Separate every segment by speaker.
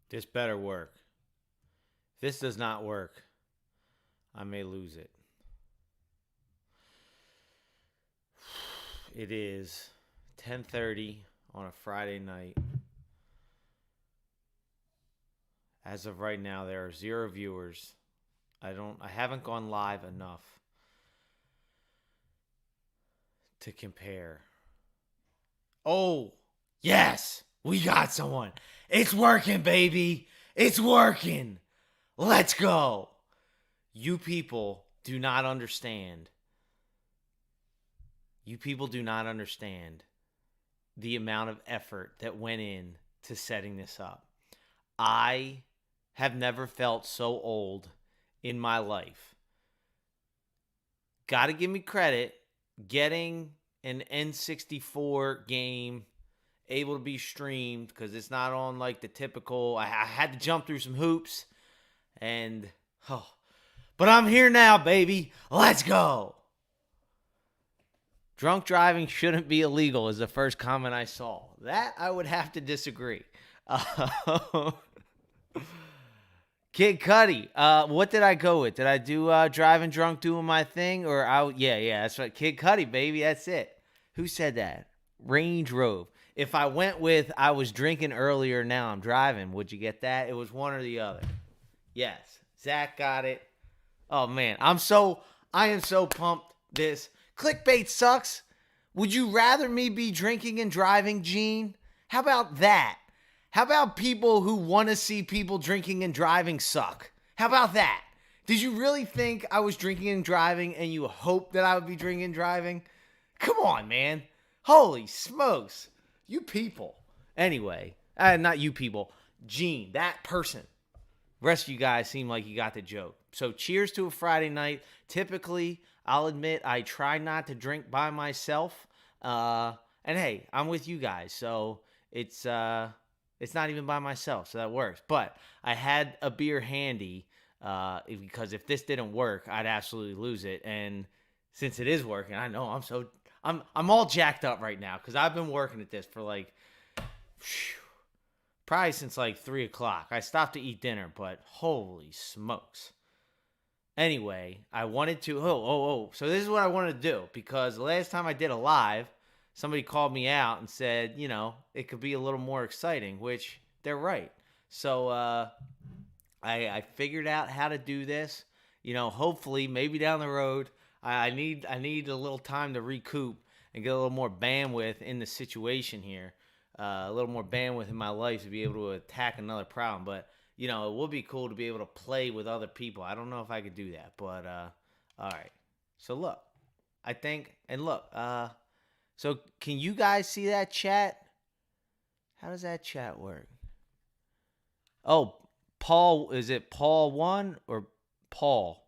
Speaker 1: This better work. If this does not work, I may lose it. It is 10:30 on a Friday night. As of right now, there are 0 viewers. I haven't gone live enough to compare. Oh, yes. We got someone. It's working, baby. It's working. Let's go. You people do not understand. You people do not understand the amount of effort that went in to setting this up. I have never felt so old in my life. Gotta give me credit. Getting an N64 game able to be streamed because it's not on like the typical. I had to jump through some hoops, and but I'm here now, baby. Let's go. Drunk driving shouldn't be illegal is the first comment I saw. That I would have to disagree. Kid Cudi. What did I go with? Did I do driving drunk doing my thing? Or yeah, that's right. Kid Cudi, baby. That's it. Who said that? Range Rover. If I went with I was drinking earlier, now I'm driving, would you get that? It was one or the other. Yes. Zach got it. Oh man. I am so pumped. This clickbait sucks. Would you rather me be drinking and driving, Gene? How about that? How about people who want to see people drinking and driving suck? How about that? Did you really think I was drinking and driving and you hope that I would be drinking and driving? Come on, man. Holy smokes. You people. Anyway, not you people. Gene, that person. The rest of you guys seem like you got the joke. So cheers to a Friday night. Typically, I'll admit I try not to drink by myself. And hey, I'm with you guys. So it's not even by myself, so that works. But I had a beer handy because if this didn't work, I'd absolutely lose it. And since it is working, I know I'm all jacked up right now because I've been working at this for like probably since like 3 o'clock. I stopped to eat dinner, but holy smokes. Anyway, I wanted to. So this is what I wanted to do because the last time I did a live, somebody called me out and said, it could be a little more exciting, which they're right. So I figured out how to do this. Hopefully, maybe down the road, I need a little time to recoup and get a little more bandwidth in the situation here, a little more bandwidth in my life to be able to attack another problem. But it would be cool to be able to play with other people. I don't know if I could do that, but all right. So look, I think, and look, so can you guys see that chat? How does that chat work? Oh, Paul, is it Paul 1 or Paul?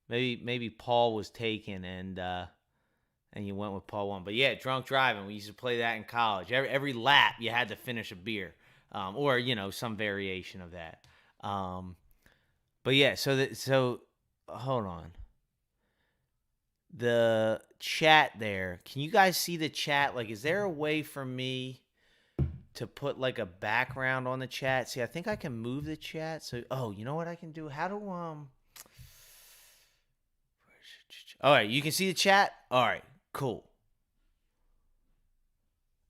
Speaker 1: Maybe Paul was taken and you went with Paul 1. But yeah, drunk driving. We used to play that in college. Every lap you had to finish a beer. Or some variation of that. But yeah, so hold on. The chat there. Can you guys see the chat? Like, is there a way for me to put like a background on the chat? See, I think I can move the chat. So, you know what I can do? How do All right, you can see the chat. All right, cool.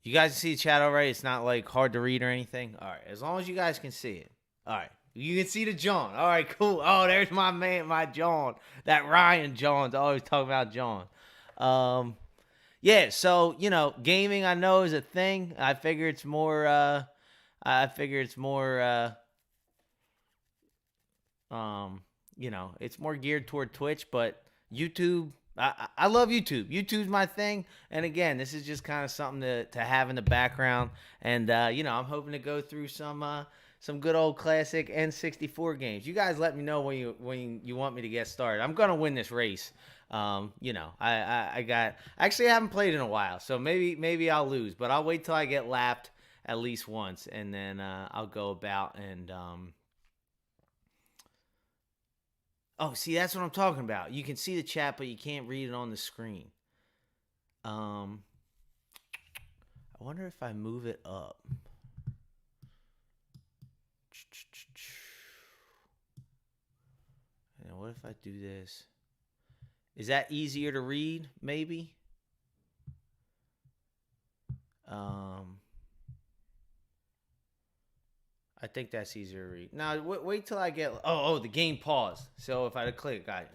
Speaker 1: You guys can see the chat all right? It's not like hard to read or anything. All right, as long as you guys can see it. All right. You can see the John. All right, cool. Oh, there's my man, my John. That Ryan John's always talking about John. Yeah, so, gaming I know is a thing. I figure it's more it's more geared toward Twitch, but YouTube, I love YouTube. YouTube's my thing. And again, this is just kind of something to have in the background. And, I'm hoping to go through some good old classic N64 games. You guys let me know when you want me to get started. I'm going to win this race. I actually haven't played in a while, so maybe I'll lose, but I'll wait till I get lapped at least once, and then I'll go about and oh, see, that's what I'm talking about. You can see the chat, but you can't read it on the screen. I wonder if I move it up. What if I do this? Is that easier to read? Maybe. I think that's easier to read. Now, wait till I get. The game paused. So if I click, got it.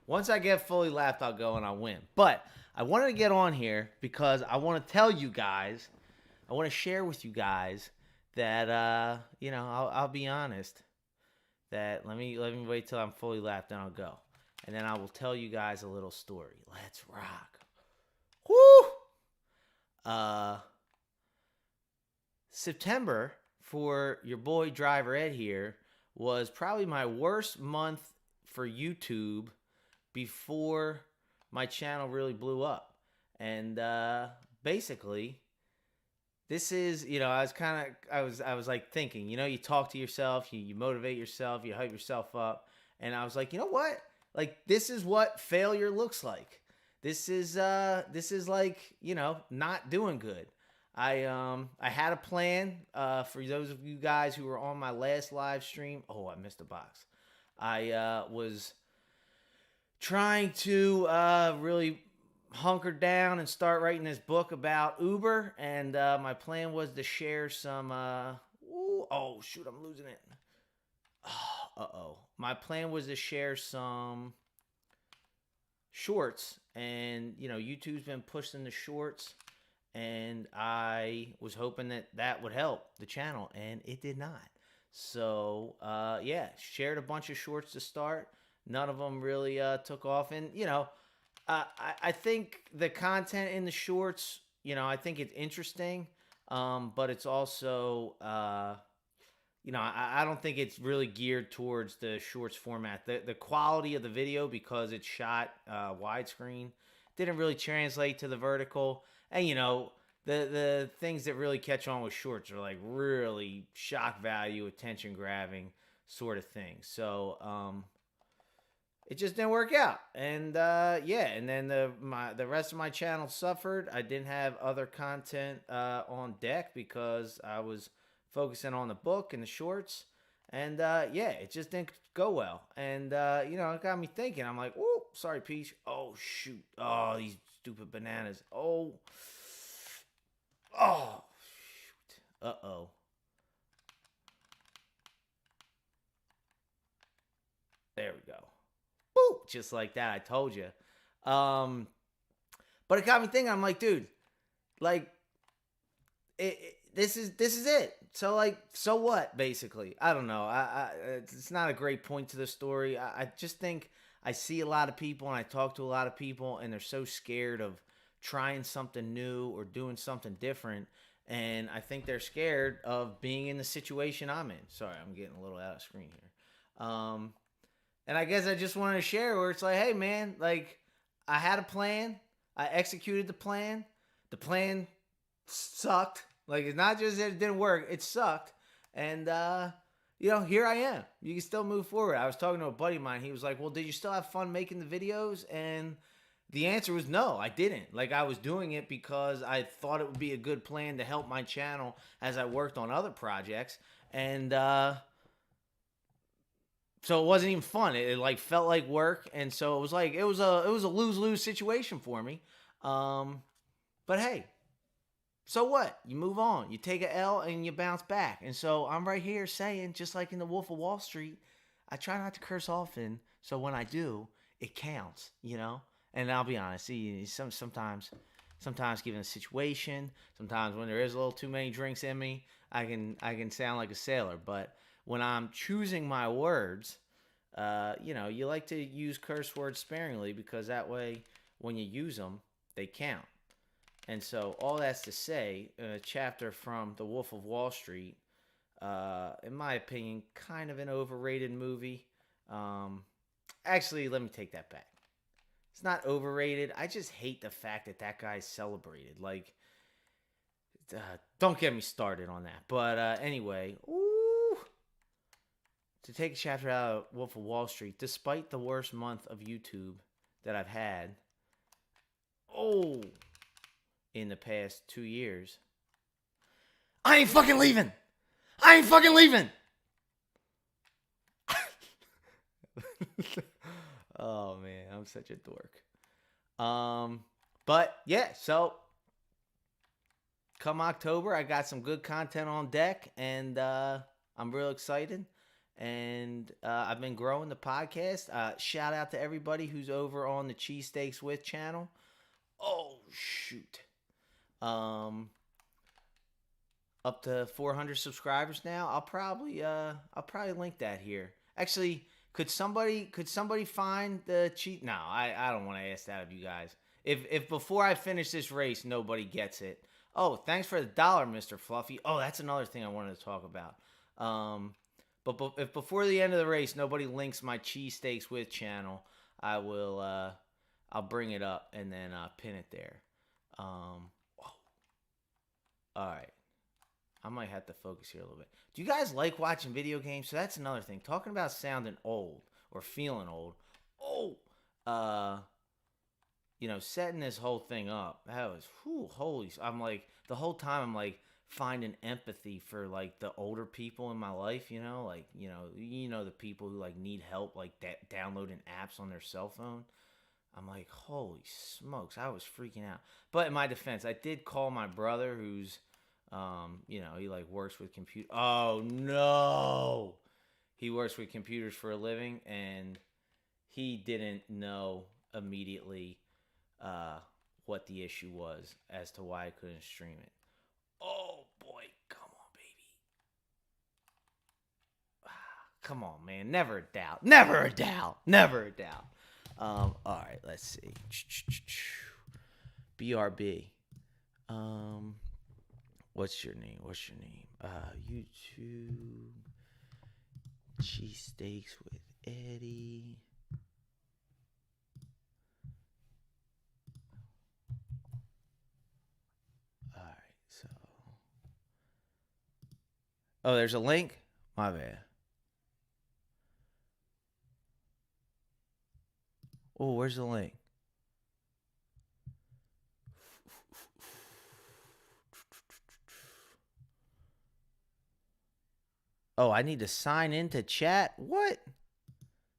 Speaker 1: Once I get fully lapped, I'll go and I'll win. But I wanted to get on here because I want to tell you guys, I want to share with you guys that I'll be honest. That let me wait till I'm fully lapped, then I'll go, and then I will tell you guys a little story. Let's rock. Woo! September for your boy Driver Ed here was probably my worst month for YouTube before my channel really blew up. And basically, this is, I was like thinking, you talk to yourself, you motivate yourself, you hype yourself up. And I was like, you know what? Like, this is what failure looks like. This is like, not doing good. I had a plan for those of you guys who were on my last live stream. Oh, I missed a box. I was trying to really hunker down and start writing this book about Uber, and my plan was to share some oh shoot, I'm losing it. My plan was to share some shorts, and YouTube's been pushing the shorts, and I was hoping that would help the channel, and it did not. So shared a bunch of shorts to start. None of them really took off, and I think the content in the shorts, I think it's interesting, but it's also, I don't think it's really geared towards the shorts format. The quality of the video, because it's shot widescreen, didn't really translate to the vertical. And, the things that really catch on with shorts are like really shock value, attention grabbing sort of thing. So, it just didn't work out. And and then the rest of my channel suffered. I didn't have other content on deck because I was focusing on the book and the shorts. And it just didn't go well. And it got me thinking. I'm like, oh, sorry, Peach. Oh, shoot. Oh, these stupid bananas. Oh, shoot. Uh-oh. There we go. Boop, just like that. I told you. But it got me thinking. I'm like, dude, like, this is it. So like, so what? Basically, I don't know. It's not a great point to the story. I just think I see a lot of people and I talk to a lot of people, and they're so scared of trying something new or doing something different. And I think they're scared of being in the situation I'm in. Sorry, I'm getting a little out of screen here. And I guess I just wanted to share where it's like, hey, man, like, I had a plan. I executed the plan. The plan sucked. Like, it's not just that it didn't work. It sucked. And, here I am. You can still move forward. I was talking to a buddy of mine. He was like, well, did you still have fun making the videos? And the answer was no, I didn't. Like, I was doing it because I thought it would be a good plan to help my channel as I worked on other projects. And, so it wasn't even fun. It like felt like work, and so it was a lose-lose situation for me. But hey, so what? You move on. You take a L and you bounce back. And so I'm right here saying, just like in The Wolf of Wall Street, I try not to curse often, so when I do, it counts, And I'll be honest, sometimes given a situation, sometimes when there is a little too many drinks in me, I can sound like a sailor, but when I'm choosing my words, you like to use curse words sparingly, because that way, when you use them, they count. And so all that's to say, a chapter from The Wolf of Wall Street, in my opinion, kind of an overrated movie. Actually, let me take that back. It's not overrated. I just hate the fact that guy's celebrated. Like, don't get me started on that. But anyway, to take a chapter out of Wolf of Wall Street, despite the worst month of YouTube that I've had, in the past 2 years, I ain't fucking leaving. Oh man, I'm such a dork. But yeah, so come October, I got some good content on deck, and I'm real excited. And I've been growing the podcast. Shout out to everybody who's over on the Cheesesteaks with channel. Oh shoot, um, up to 400 subscribers now. I'll probably link that here. Actually, could somebody find the cheat? No, I don't want to ask that of you guys. If before I finish this race nobody gets it. Oh, thanks for the dollar, Mr. Fluffy. Oh, that's another thing I wanted to talk about. But if before the end of the race nobody links my cheesesteaks with channel, I will I'll bring it up and then pin it there. All right. I might have to focus here a little bit. Do you guys like watching video games? So that's another thing. Talking about sounding old or feeling old. Oh, setting this whole thing up. That was holy. I'm like the whole time I'm like finding empathy for like the older people in my life. Like the people who like need help like downloading apps on their cell phone. I'm like, holy smokes, I was freaking out. But in my defense, I did call my brother who's he like works with computer. Oh no, he works with computers for a living, and he didn't know immediately what the issue was as to why I couldn't stream it. Oh boy, come on, baby. Come on, man. Never a doubt. Never a doubt. Never a doubt. All right, let's see. BRB. What's your name? YouTube cheesesteaks with Eddie. All right, so. Oh, there's a link? My bad. Oh, where's the link? Oh, I need to sign into chat? What?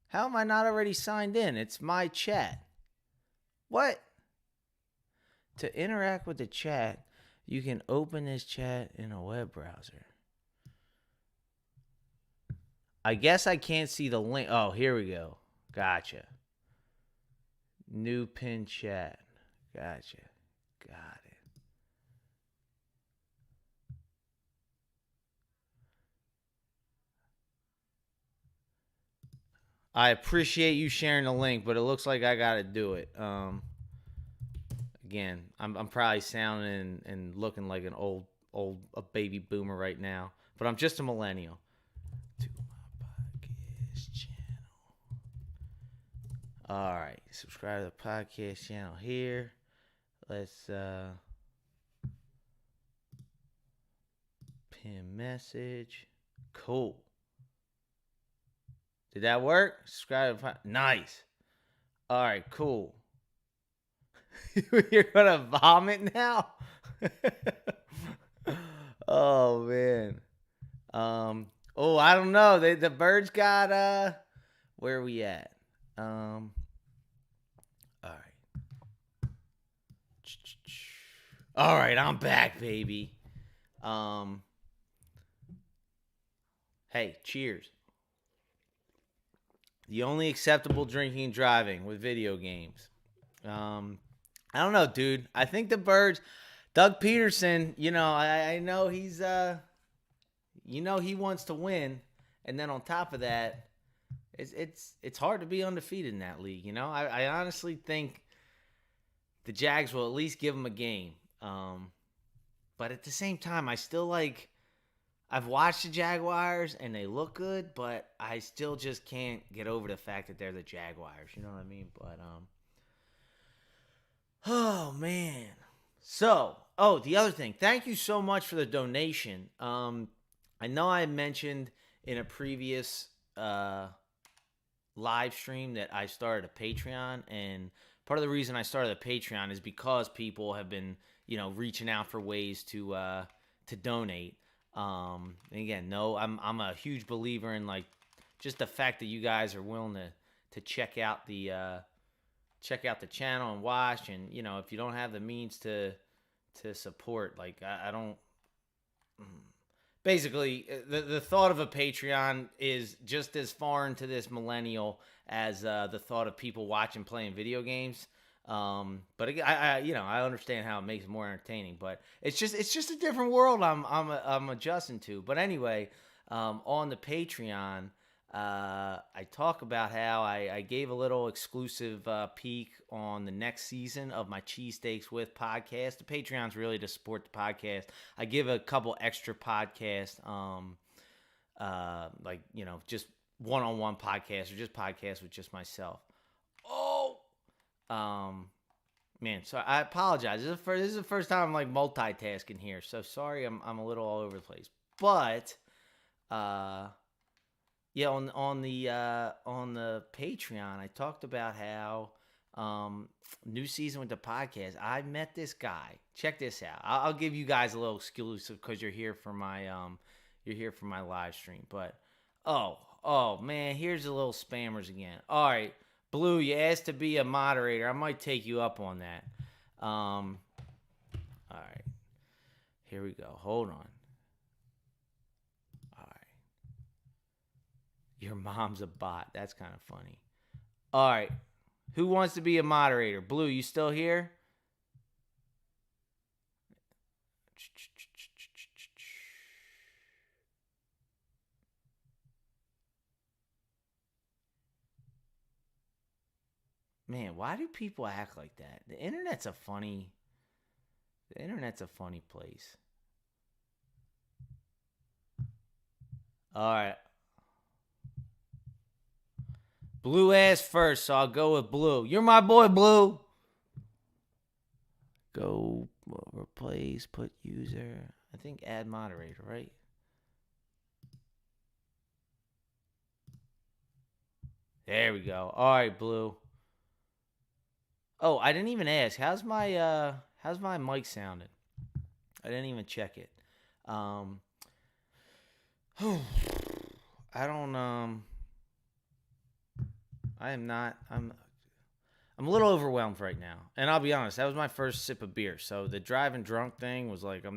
Speaker 1: How am I not already signed in? It's my chat. What? To interact with the chat, you can open this chat in a web browser. I guess I can't see the link. Oh, here we go. Gotcha. New pin chat. Gotcha. Got it. I appreciate you sharing the link, but it looks like I gotta do it. Again, I'm probably sounding and looking like an old a baby boomer right now, but I'm just a millennial. To my podcast channel. All right, subscribe to the podcast channel here. Let's pin message. Cool. Did that work? Subscribe. Nice. All right, cool. You're gonna vomit now. Oh man. Oh, I don't know. The birds got where are we at? All right. All right, I'm back, baby. Hey, cheers. The only acceptable drinking and driving with video games. I don't know, dude. I think the birds, Doug Peterson, I know he's he wants to win, and then on top of that, it's hard to be undefeated in that league. I honestly think the Jags will at least give him a game. But at the same time, I still like. I've watched the Jaguars and they look good, but I still just can't get over the fact that they're the Jaguars. You know what I mean? But oh man. So, the other thing. Thank you so much for the donation. I know I mentioned in a previous live stream that I started a Patreon, and part of the reason I started a Patreon is because people have been, reaching out for ways to donate. And again, no, I'm a huge believer in like just the fact that you guys are willing to check out the channel and watch. And if you don't have the means to support, like I don't. Basically, the thought of a Patreon is just as foreign to this millennial as the thought of people watching playing video games. But again, I understand how it makes it more entertaining, but it's just a different world I'm adjusting to. But anyway, on the Patreon, I talk about how I gave a little exclusive peek on the next season of my Cheesesteaks with podcast. The Patreon's really to support the podcast. I give a couple extra podcasts, like just one-on-one podcasts or just podcasts with just myself. Oh, man, so I apologize. This is the first time I'm like multitasking here, so sorry I'm a little all over the place. But yeah, on the Patreon, I talked about how new season with the podcast. I met this guy. Check this out. I'll give you guys a little exclusive because you're here for my live stream. But oh man, here's the little spammers again. All right, Blue, you asked to be a moderator. I might take you up on that. All right, here we go. Hold on. Your mom's a bot. That's kind of funny. All right. Who wants to be a moderator? Blue, you still here? Man, why do people act like that? The internet's a funny place. All right. Blue asked first, so I'll go with Blue. You're my boy, Blue. Go replace, put user. I think add moderator, right? There we go. All right, Blue. Oh, I didn't even ask. How's my mic sounding? I didn't even check it. I don't I am not. I'm a little overwhelmed right now, and I'll be honest. That was my first sip of beer, so the driving drunk thing was like I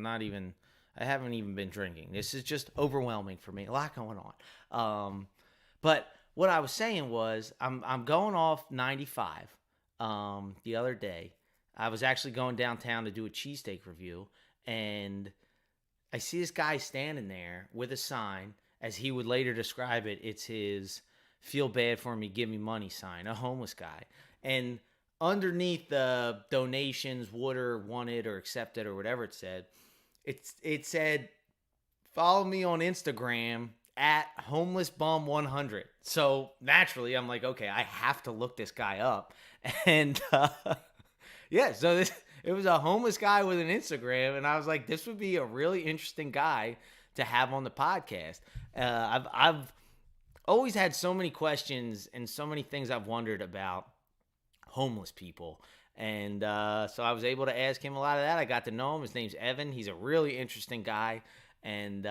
Speaker 1: haven't even been drinking. This is just overwhelming for me. A lot going on. But what I was saying was I'm going off 95. The other day, I was actually going downtown to do a cheesesteak review, and I see this guy standing there with a sign, as he would later describe it. It's his "feel bad for me, give me money" sign, a homeless guy. And underneath the donations, water, wanted or accepted or whatever it said, it said, follow me on Instagram at homelessbum100. So naturally, I'm like, okay, I have to look this guy up. And yeah, so it was a homeless guy with an Instagram, and I was like, this would be a really interesting guy to have on the podcast. I've always had so many questions and so many things I've wondered about homeless people. And so I was able to ask him a lot of that. I got to know him. His name's Evan. He's a really interesting guy. And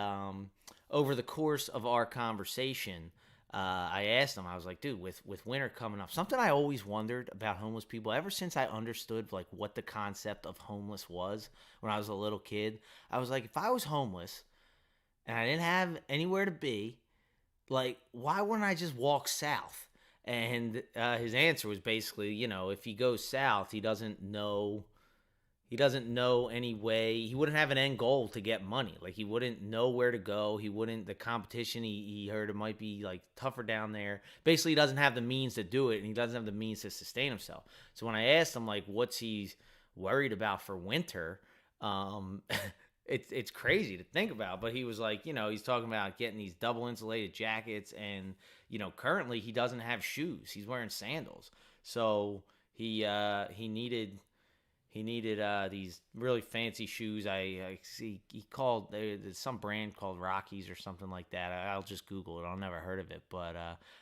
Speaker 1: over the course of our conversation, I asked him, I was like, dude, with winter coming up, something I always wondered about homeless people ever since I understood like what the concept of homeless was when I was a little kid. I was like, if I was homeless and I didn't have anywhere to be, like, why wouldn't I just walk south? And his answer was basically, if he goes south, he doesn't know any way. He wouldn't have an end goal to get money. Like, he wouldn't know where to go. The competition, he heard it might be like tougher down there. Basically, he doesn't have the means to do it, and he doesn't have the means to sustain himself. So when I asked him, like, what's he worried about for winter, it's crazy to think about. But he was like, he's talking about getting these double insulated jackets, and currently he doesn't have shoes. He's wearing sandals. So he needed these really fancy shoes. I see he called, there's some brand called Rockies or something like that. I'll just Google it. I'll never heard of it. But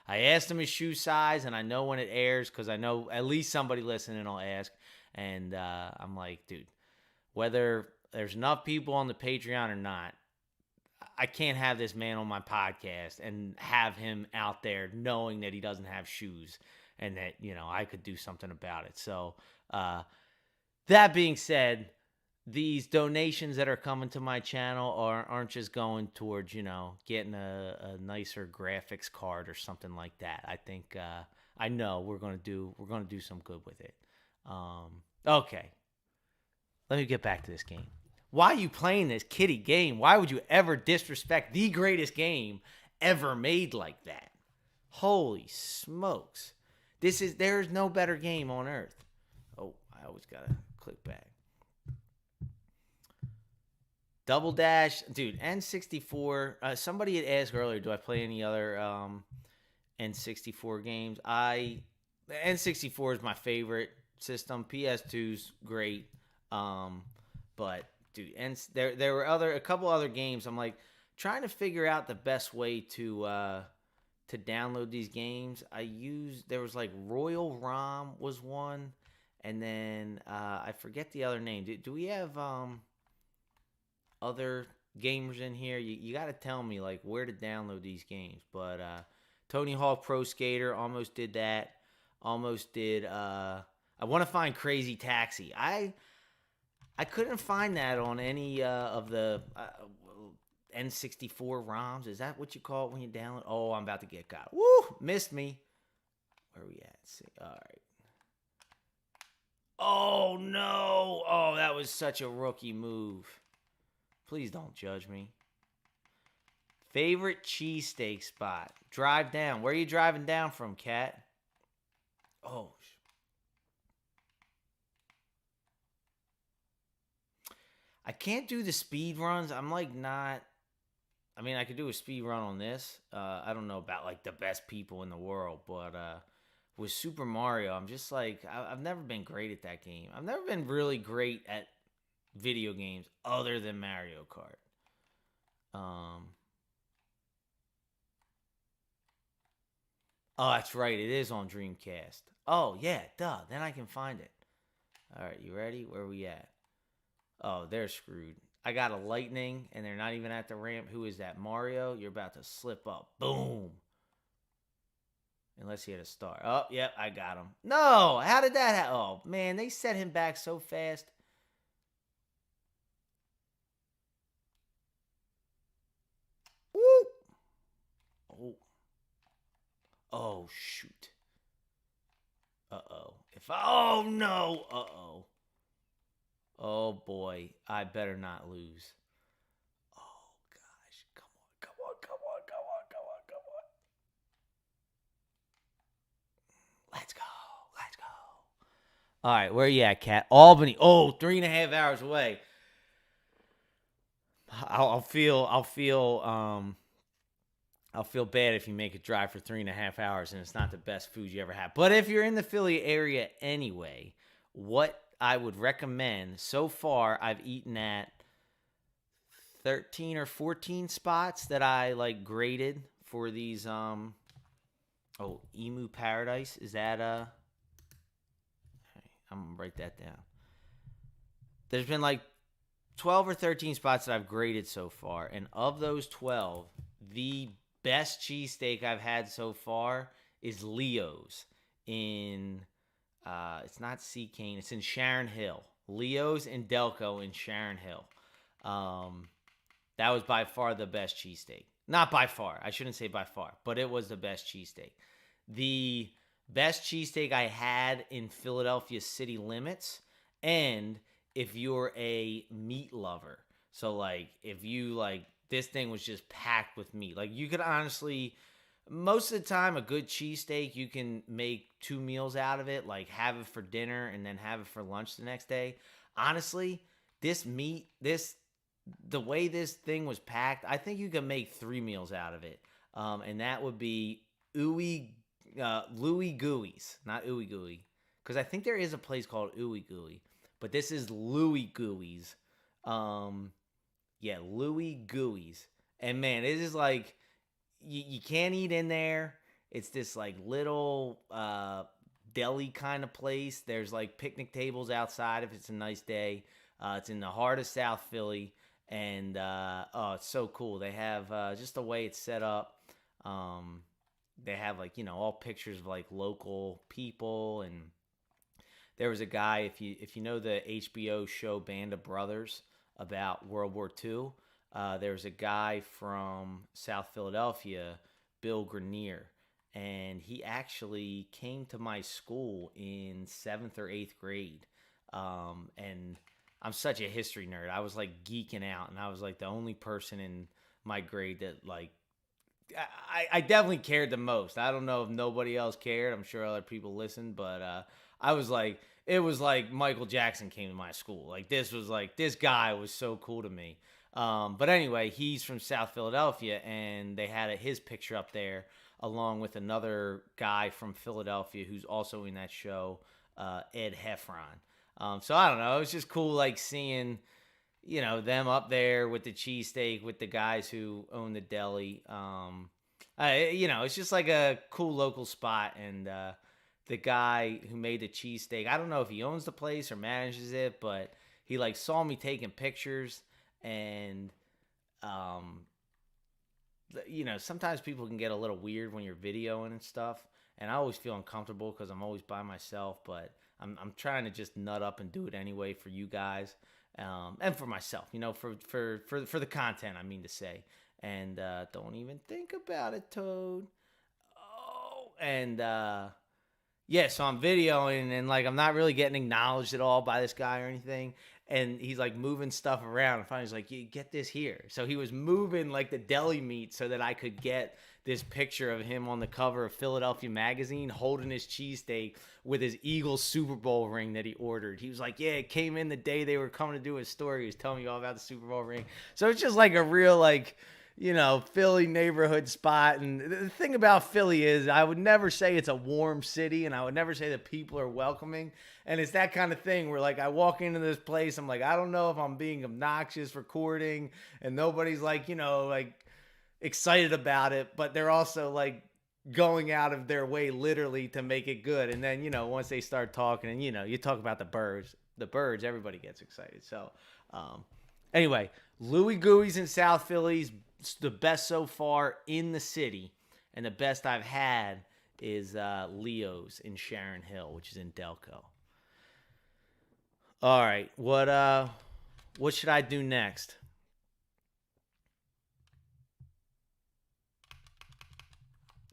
Speaker 1: I asked him his shoe size, and I know when it airs because I know at least somebody listening will ask. And I'm like, dude, whether there's enough people on the Patreon or not, I can't have this man on my podcast and have him out there knowing that he doesn't have shoes and that, I could do something about it. So, that being said, these donations that are coming to my channel aren't just going towards, getting a nicer graphics card or something like that. I think, I know we're going to do some good with it. Okay. Let me get back to this game. Why are you playing this kitty game? Why would you ever disrespect the greatest game ever made like that? Holy smokes. There's no better game on earth. Oh, I always gotta click back. Double Dash, dude, N64. Somebody had asked earlier, do I play any other N64 games? N64 is my favorite system. PS2's great. But dude, there were a couple other games. I'm like trying to figure out the best way to download these games. There was like Royal ROM was one, and then I forget the other name. Do we have other gamers in here? You got to tell me like where to download these games. But Tony Hawk Pro Skater, almost did that. Almost did. I want to find Crazy Taxi. I couldn't find that on any of the N64 ROMs. Is that what you call it when you download? Oh, I'm about to get got. Woo! Missed me. Where are we at? Let's see. All right. Oh, no. Oh, that was such a rookie move. Please don't judge me. Favorite cheesesteak spot? Drive down. Where are you driving down from, Cat? Oh, I can't do the speed runs. I'm like not. I mean, I could do a speed run on this. I don't know about like the best people in the world, but with Super Mario, I'm just like I've never been great at that game. I've never been really great at video games other than Mario Kart. Oh, that's right. It is on Dreamcast. Oh yeah, duh. Then I can find it. All right, you ready? Where are we at? Oh, they're screwed. I got a lightning, and they're not even at the ramp. Who is that? Mario? You're about to slip up. Boom. Unless he had a star. Oh, yep, I got him. No! How did that happen? Oh, man, they set him back so fast. Woo! Oh. Oh, shoot. Uh-oh. Oh, no! Uh-oh. Oh, boy. I better not lose. Oh, gosh. Come on, come on, come on, come on, come on, come on. Let's go. Let's go. All right, where you at, Cat? Albany. Oh, 3.5 hours away. I'll feel bad if you make a drive for 3.5 hours and it's not the best food you ever had. But if you're in the Philly area anyway, what I would recommend, so far I've eaten at 13 or 14 spots that I like graded for these Emu Paradise. Is that I'm gonna write that down. There's been like 12 or 13 spots that I've graded so far, and of those 12, the best cheesesteak I've had so far is Leo's in it's not Sea Cane, it's in Sharon Hill. Leo's in Delco in Sharon Hill. That was by far the best cheesesteak. Not by far. I shouldn't say by far, but it was the best cheesesteak. The best cheesesteak I had in Philadelphia city limits, and if you're a meat lover. So like if you like this thing was just packed with meat. Like you could honestly, most of the time a good cheesesteak you can make 2 meals out of it, like have it for dinner and then have it for lunch the next day. Honestly, the way this thing was packed, I think you can make 3 meals out of it. And that would be Louie Gooey's, not Ooey Gooey. Because I think there is a place called Ooey Gooey. But this is Louie Gooey's. Yeah, Louie Gooey's. And man, it is like, you can't eat in there. It's this like little deli kind of place. There's like picnic tables outside if it's a nice day. It's in the heart of South Philly. And oh, it's so cool. They have just the way it's set up. Um, they have like all pictures of like local people, and there was a guy, if you know the HBO show Band of Brothers about World War II. There was a guy from South Philadelphia, Bill Grenier, and he actually came to my school in seventh or eighth grade. And I'm such a history nerd. I was like geeking out, and I was like the only person in my grade that like I definitely cared the most. I don't know if nobody else cared. I'm sure other people listened, but I was like, it was like Michael Jackson came to my school. Like this was like this guy was so cool to me. But anyway, he's from South Philadelphia, and they had his picture up there along with another guy from Philadelphia who's also in that show, Ed Heffron. So I don't know. It was just cool, like seeing them up there with the cheesesteak with the guys who own the deli. It's just like a cool local spot. And the guy who made the cheesesteak, I don't know if he owns the place or manages it, but he like saw me taking pictures. And um, sometimes people can get a little weird when you're videoing and stuff. And I always feel uncomfortable because I'm always by myself, but I'm trying to just nut up and do it anyway for you guys, and for myself, for the content. I mean to say, and don't even think about it, Toad. Oh, and yeah, so I'm videoing, and like I'm not really getting acknowledged at all by this guy or anything. And he's like moving stuff around. And finally, he's like, "You get this here." So he was moving like the deli meat so that I could get this picture of him on the cover of Philadelphia Magazine holding his cheesesteak with his Eagles Super Bowl ring that he ordered. He was like, "Yeah, it came in the day they were coming to do his story." He was telling me all about the Super Bowl ring. So it's just like a real like Philly neighborhood spot. And the thing about Philly is I would never say it's a warm city, and I would never say that people are welcoming. And it's that kind of thing where like I walk into this place, I'm like, I don't know if I'm being obnoxious recording, and nobody's like, like excited about it, but they're also like going out of their way literally to make it good. And then, once they start talking and, you talk about the birds, everybody gets excited. So, anyway, Louis Gooey's in South Philly's the best so far in the city, and the best I've had is Leo's in Sharon Hill, which is in Delco. All right, what should I do next?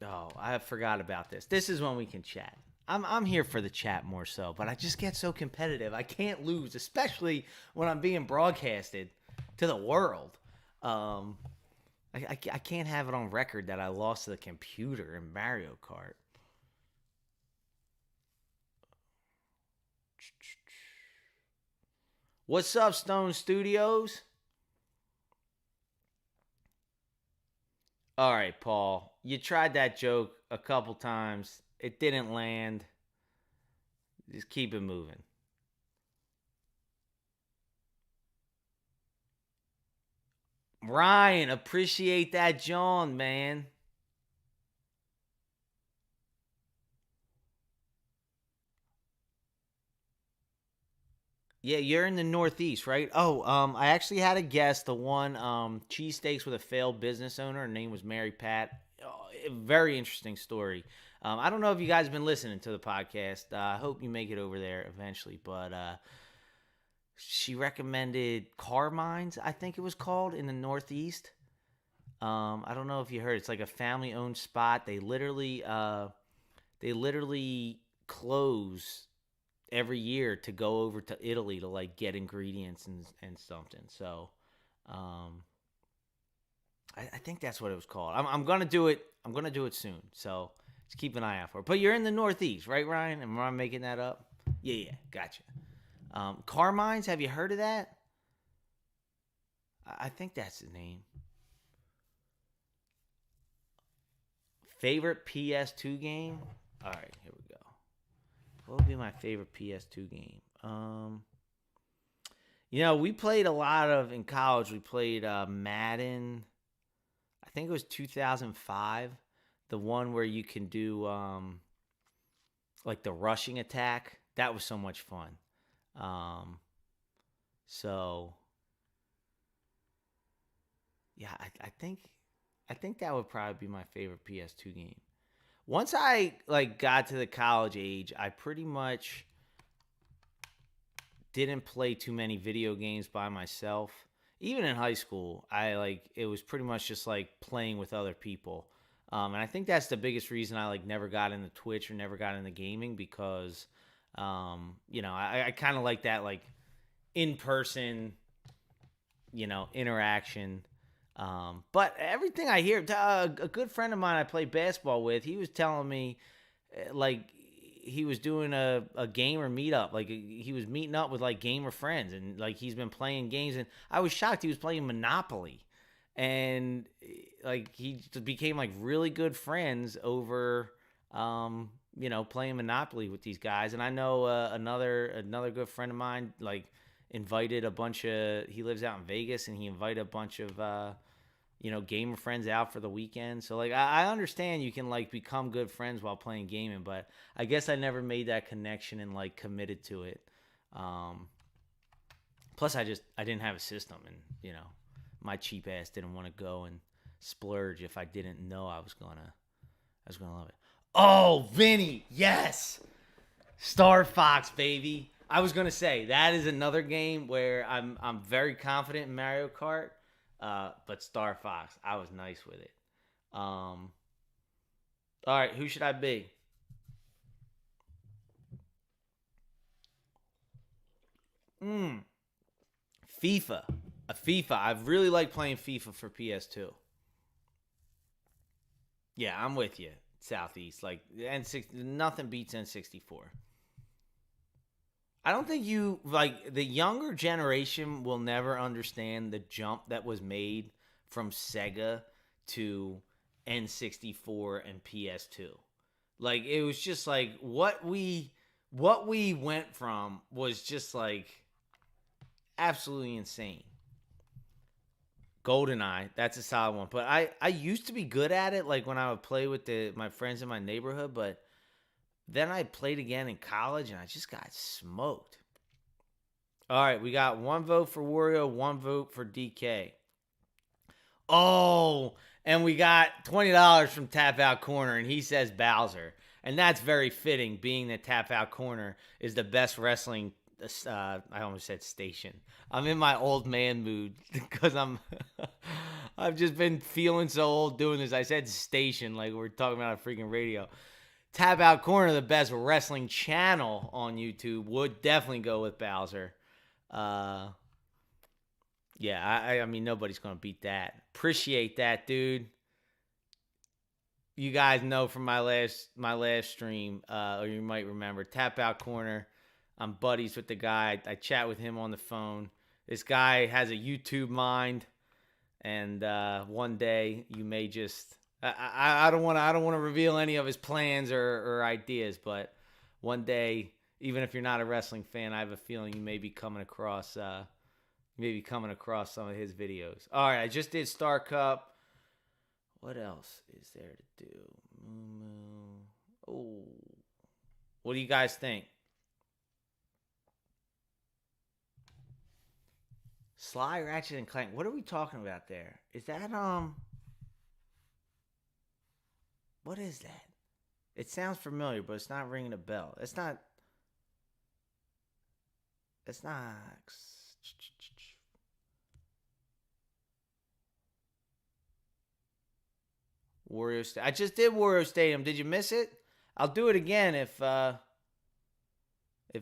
Speaker 1: Oh, I forgot about this. This is when we can chat. I'm here for the chat more so, but I just get so competitive. I can't lose, especially when I'm being broadcasted to the world. Um, I can't have it on record that I lost to the computer in Mario Kart. What's up, Stone Studios? All right, Paul. You tried that joke a couple times. It didn't land. Just keep it moving. Ryan, appreciate that, John, man. Yeah, you're in the Northeast, right? Oh, I actually had a guest, the one cheesesteaks with a failed business owner. Her name was Mary Pat. Oh, a very interesting story. I don't know if you guys have been listening to the podcast. I hope you make it over there eventually. But she recommended Carmine's, I think it was called, in the Northeast. I don't know if you heard. It's like a family-owned spot. They literally close every year to go over to Italy to like get ingredients and something. So, um, I think that's what it was called. I'm gonna do it. I'm gonna do it soon. So just keep an eye out for it. But you're in the Northeast, right, Ryan? Am I making that up? Yeah, yeah, gotcha. Carmine's. Have you heard of that? I think that's the name. Favorite PS2 game? All right, here we go. What would be my favorite PS2 game? We played a lot of in college. We played Madden. I think it was 2005, the one where you can do like the rushing attack. That was so much fun. Um, so Yeah, I think that would probably be my favorite PS2 game. Once I like got to the college age, I pretty much didn't play too many video games by myself. Even in high school, I like it was pretty much just like playing with other people. And I think that's the biggest reason I like never got into Twitch or never got into gaming because, I kind of like that like in person, interaction. But everything I hear, a good friend of mine I play basketball with, he was telling me like he was doing a gamer meetup. Like he was meeting up with like gamer friends and like he's been playing games. And I was shocked he was playing Monopoly. And like he became like really good friends over playing Monopoly with these guys. And I know another good friend of mine like invited a bunch of he lives out in Vegas and he invited a bunch of gamer friends out for the weekend. So like I understand you can like become good friends while playing gaming, but I guess I never made that connection and like committed to it. Plus I didn't have a system and my cheap ass didn't want to go and splurge if I didn't know I was gonna love it. Oh, Vinny, yes. Star Fox, baby. I was gonna say that is another game where I'm very confident in Mario Kart, but Star Fox, I was nice with it. All right, who should I be? Mm, FIFA, a FIFA. I really like playing FIFA for PS2. Yeah, I'm with you. Southeast, like N6, nothing beats N64. I don't think you like the younger generation will never understand the jump that was made from Sega to N64 and PS2. Like it was just like what we went from was just like absolutely insane. GoldenEye, that's a solid one. But I used to be good at it like when I would play with my friends in my neighborhood, but then I played again in college and I just got smoked. All right, we got one vote for Wario, one vote for DK. Oh, and we got $20 from Tap Out Corner, and he says Bowser. And that's very fitting, being that Tap Out Corner is the best wrestling. I almost said station. I'm in my old man mood because I've just been feeling so old doing this. I said station like we're talking about a freaking radio. Tap Out Corner, the best wrestling channel on YouTube, would definitely go with Bowser. Uh, yeah, I mean nobody's gonna beat that. Appreciate that, dude. You guys know from my last stream, or you might remember Tap Out Corner. I'm buddies with the guy. I chat with him on the phone. This guy has a YouTube mind, and one day you may just. I don't want to reveal any of his plans or ideas, but one day, even if you're not a wrestling fan, I have a feeling you may be coming across some of his videos. All right, I just did Star Cup. What else is there to do? Oh, what do you guys think? Sly Ratchet and Clank. What are we talking about there? Is that What is that? It sounds familiar, but it's not ringing a bell. It's not. It's not. Wario. I just did Wario Stadium. Did you miss it? I'll do it again if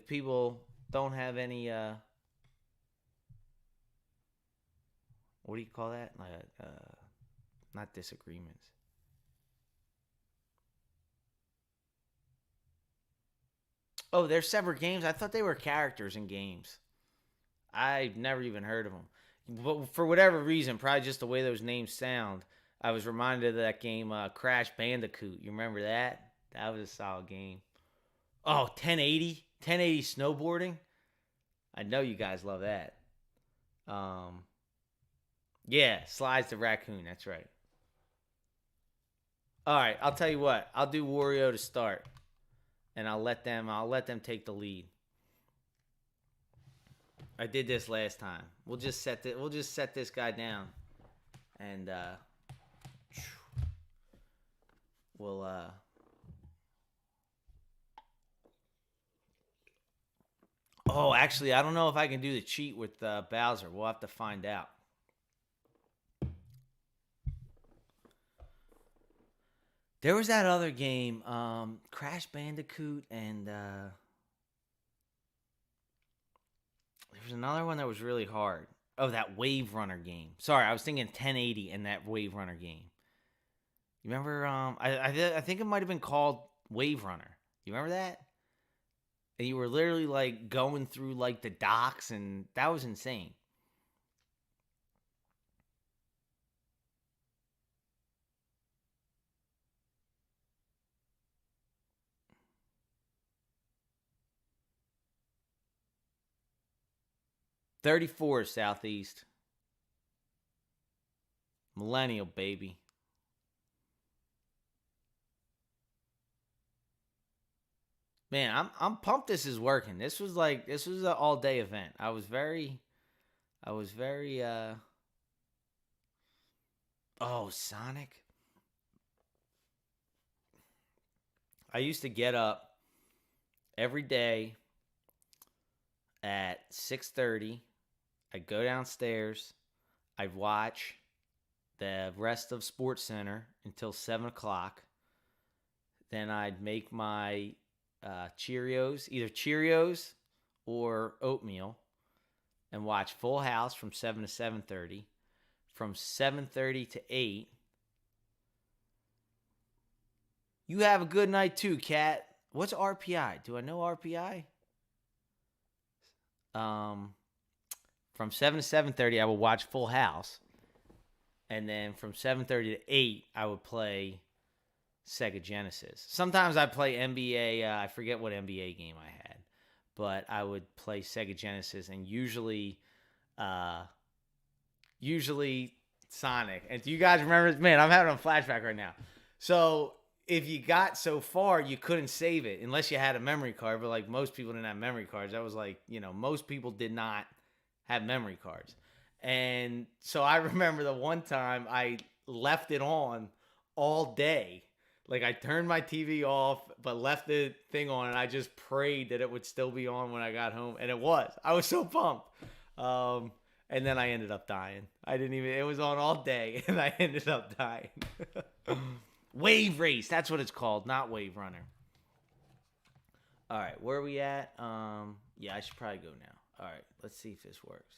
Speaker 1: people don't have any what do you call that? Like not disagreements. Oh, they're separate games. I thought they were characters in games. I've never even heard of them. But for whatever reason, probably just the way those names sound, I was reminded of that game Crash Bandicoot. You remember that? That was a solid game. Oh, 1080 snowboarding. I know you guys love that. Um, yeah, Slides the raccoon. That's right. All right, I'll tell you what. I'll do Wario to start, and I'll let them take the lead. I did this last time. We'll just set this guy down, and we'll Oh, actually, I don't know if I can do the cheat with Bowser. We'll have to find out. There was that other game, Crash Bandicoot, and there was another one that was really hard. Oh, that Wave Runner game. Sorry, I was thinking 1080 and that Wave Runner game. You remember? I think it might have been called Wave Runner. You remember that? And you were literally like going through like the docks, and that was insane. '34 Southeast. Millennial, baby. Man, I'm pumped this is working. This was an all day event. I was very oh, Sonic. I used to get up every day at 6:30. I'd go downstairs. I'd watch the rest of Sports Center until 7 o'clock. Then I'd make my Cheerios, either Cheerios or oatmeal, and watch Full House from 7 to 7:30. From 7:30 to 8. You have a good night too, Cat. What's RPI? Do I know RPI? From 7 to 7:30, I would watch Full House, and then from 7:30 to 8, I would play Sega Genesis. Sometimes I play NBA. I forget what NBA game I had, but I would play Sega Genesis, and usually Sonic. And do you guys remember? Man, I'm having a flashback right now. So if you got so far, you couldn't save it unless you had a memory card. But like most people didn't have memory cards. That was like, most people did not have memory cards. And so I remember the one time I left it on all day. Like I turned my TV off, but left the thing on, and I just prayed that it would still be on when I got home, and it was. I was so pumped. And then I ended up dying. I didn't even. It was on all day, and I ended up dying. Wave Race, that's what it's called, not Wave Runner. All right, where are we at? Yeah, I should probably go now. All right, let's see if this works.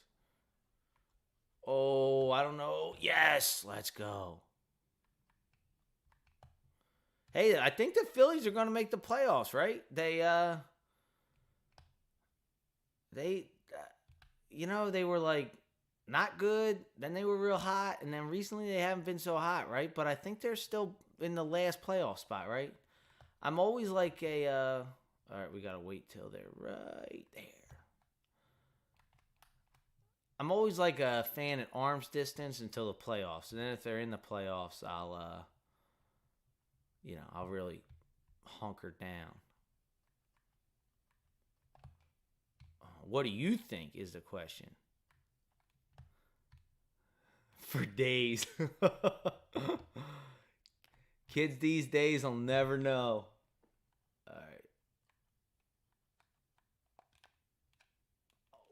Speaker 1: Oh, I don't know. Yes, let's go. Hey, I think the Phillies are going to make the playoffs, right? They were like not good, then they were real hot, and then recently they haven't been so hot, right? But I think they're still in the last playoff spot, right? I'm always like all right, we got to wait till they're right there. I'm always like a fan at arm's distance until the playoffs. And then if they're in the playoffs, I'll really hunker down. What do you think is the question? For days. Kids these days will never know. All right.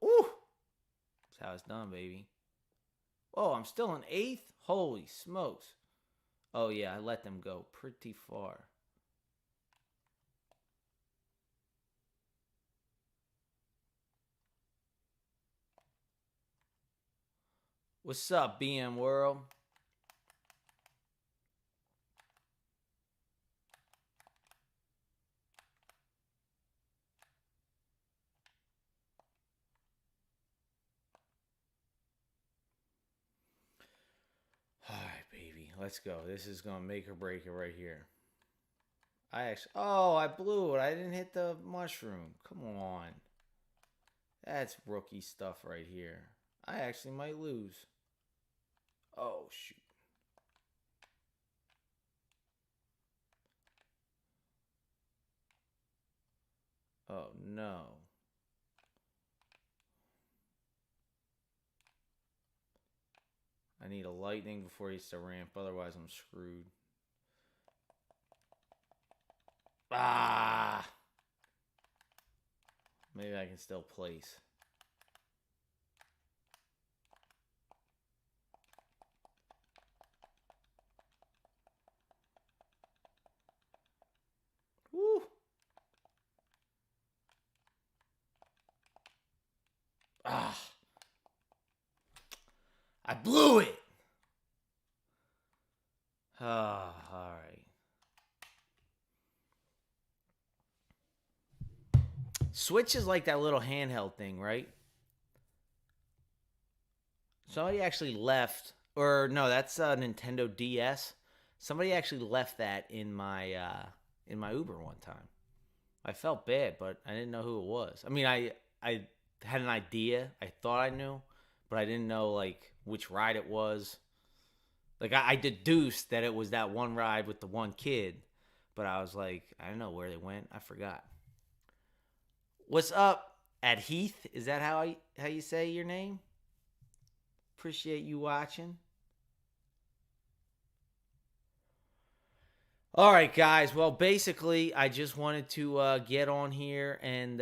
Speaker 1: Ooh. That's how it's done, baby. Oh, I'm still in 8th? Holy smokes. Oh, yeah, I let them go pretty far. What's up, BM World? All right, baby. Let's go. This is going to make or break it right here. I blew it. I didn't hit the mushroom. Come on. That's rookie stuff right here. I actually might lose. Oh, shoot. Oh, no. I need a lightning before he hits the ramp. Otherwise, I'm screwed. Ah! Maybe I can still place. Woo! Ah! I blew it! Ah, all right. Switch is like that little handheld thing, right? Somebody actually left, or no, that's Nintendo DS. Somebody actually left that in my Uber one time. I felt bad, but I didn't know who it was. I mean, I had an idea. I thought I knew, but I didn't know like which ride it was. Like I deduced that it was that one ride with the one kid, but I was like, I don't know where they went. I forgot. What's up at Heath? Is that how you say your name? Appreciate you watching. All right, guys. Well, basically, I just wanted to get on here and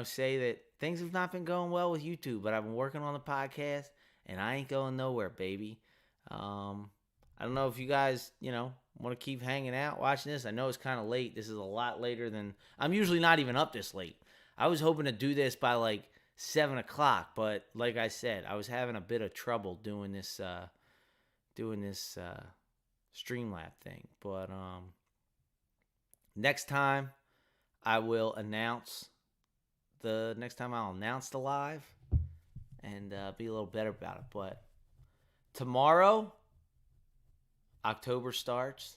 Speaker 1: say that things have not been going well with YouTube, but I've been working on the podcast, and I ain't going nowhere, baby. I don't know if you guys, want to keep hanging out watching this. I know it's kind of late. This is a lot later than I'm usually not even up this late. I was hoping to do this by like 7 o'clock, but like I said, I was having a bit of trouble doing this Streamlab thing. But next time I will announce I'll announce the live and be a little better about it. But tomorrow, October starts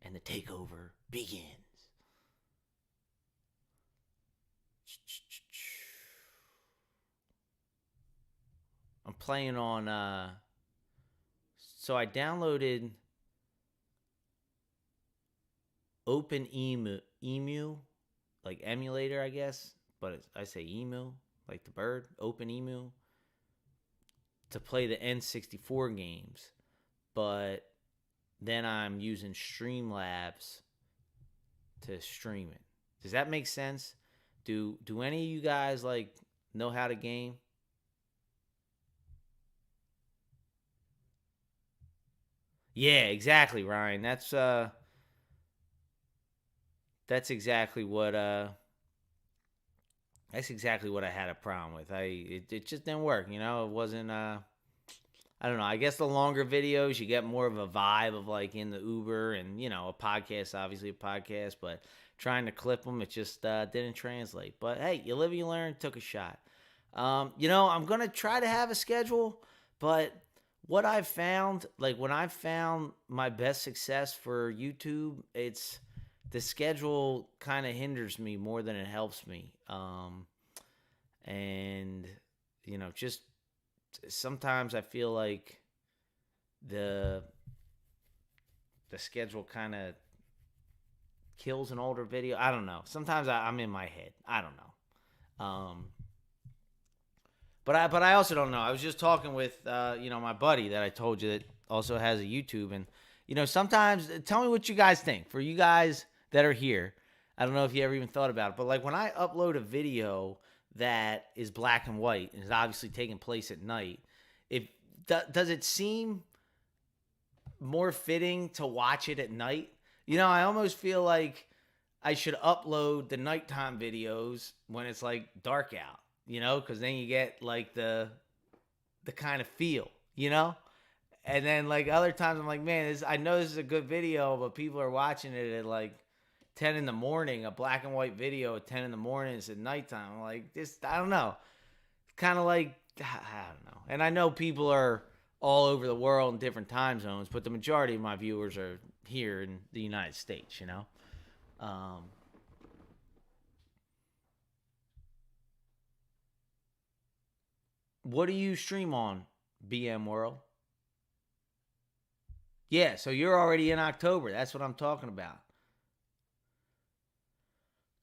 Speaker 1: and the takeover begins. I'm playing on so I downloaded OpenEmu, like emulator, I guess, but I say emu, like the bird, OpenEmu, to play the N64 games. But then I'm using Streamlabs to stream it. Does that make sense? Do any of you guys like know how to game? Yeah, exactly, Ryan. That's exactly what I had a problem with. It just didn't work, It wasn't I don't know. I guess the longer videos, you get more of a vibe of like in the Uber and, a podcast, obviously a podcast, but trying to clip them, it just didn't translate. But hey, you live, you learn, took a shot. I'm going to try to have a schedule, but what I've found, like when I've found my best success for YouTube, it's the schedule kind of hinders me more than it helps me. And, just sometimes I feel like the schedule kind of kills an older video. I don't know. Sometimes I'm in my head. I don't know. But I also don't know. I was just talking with my buddy that I told you that also has a YouTube, and sometimes tell me what you guys think. For you guys that are here, I don't know if you ever even thought about it, but like when I upload a video that is black and white and is obviously taking place at night, does it seem more fitting to watch it at night? I almost feel like I should upload the nighttime videos when it's like dark out, because then you get like the kind of feel, And then like other times I'm like, man, I know this is a good video, but people are watching it at like 10 in the morning, a black and white video at 10 in the morning. It's at nighttime. I'm like, this, I don't know. Kind of like, I don't know. And I know people are all over the world in different time zones, but the majority of my viewers are here in the United States, What do you stream on, BM World? Yeah, so you're already in October. That's what I'm talking about.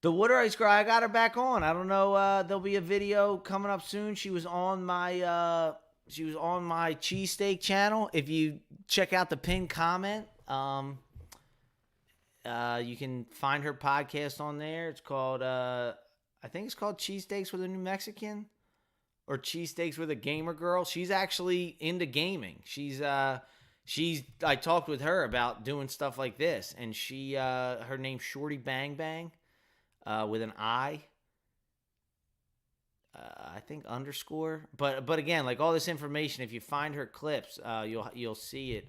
Speaker 1: The Water Ice Girl, I got her back on. I don't know. There'll be a video coming up soon. She was on my She was on my cheesesteak channel. If you check out the pinned comment, you can find her podcast on there. It's called, I think it's called Cheesesteaks with a New Mexican or Cheesesteaks with a Gamer Girl. She's actually into gaming. I talked with her about doing stuff like this, and her name's Shorty Bang Bang, with an I. I think underscore, but again, like all this information, if you find her clips, you'll see it.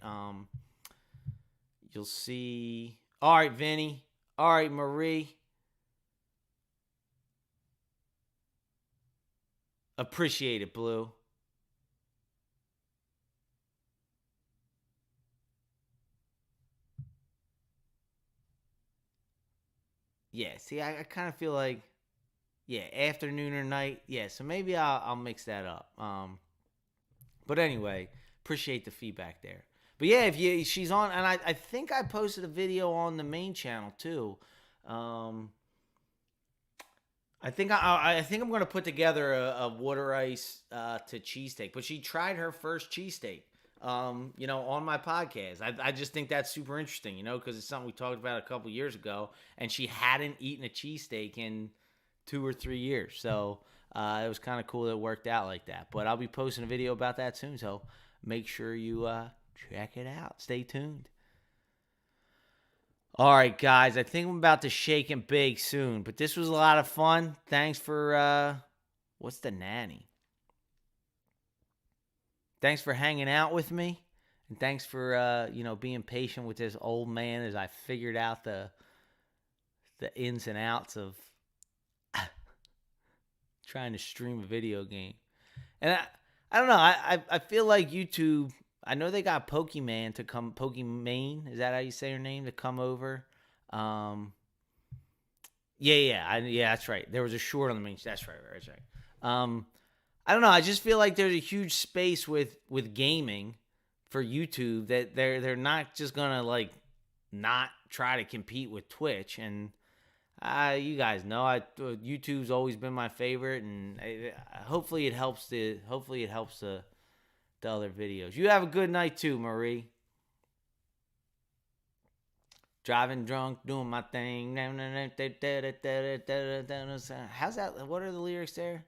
Speaker 1: You'll see. All right, Vinny. All right, Marie. Appreciate it, Blue. Yeah. See, I kind of feel like, yeah, afternoon or night. Yeah. So maybe I'll mix that up. But anyway, appreciate the feedback there. But yeah, she's on, and I think I posted a video on the main channel too. I think I think I'm gonna put together a water ice to cheesesteak. But she tried her first cheesesteak, on my podcast. I just think that's super interesting, because it's something we talked about a couple years ago, and she hadn't eaten a cheesesteak in 2 or 3 years. So it was kind of cool that it worked out like that. But I'll be posting a video about that soon, so make sure you check it out. Stay tuned. All right, guys. I think I'm about to shake and bake soon, but this was a lot of fun. Thanks for what's the nanny? Thanks for hanging out with me, and thanks for being patient with this old man as I figured out the ins and outs of trying to stream a video game. And I don't know. I feel like YouTube. I know they got Pokimane to come. Pokimane, is that how you say her name? To come over. Yeah, that's right. There was a short on the main. That's right. That's right. I don't know. I just feel like there's a huge space with gaming for YouTube that they're not just gonna like not try to compete with Twitch. And you guys know YouTube's always been my favorite, and hopefully it helps the other videos. You have a good night too, Marie. Driving drunk, doing my thing. How's that? What are the lyrics there?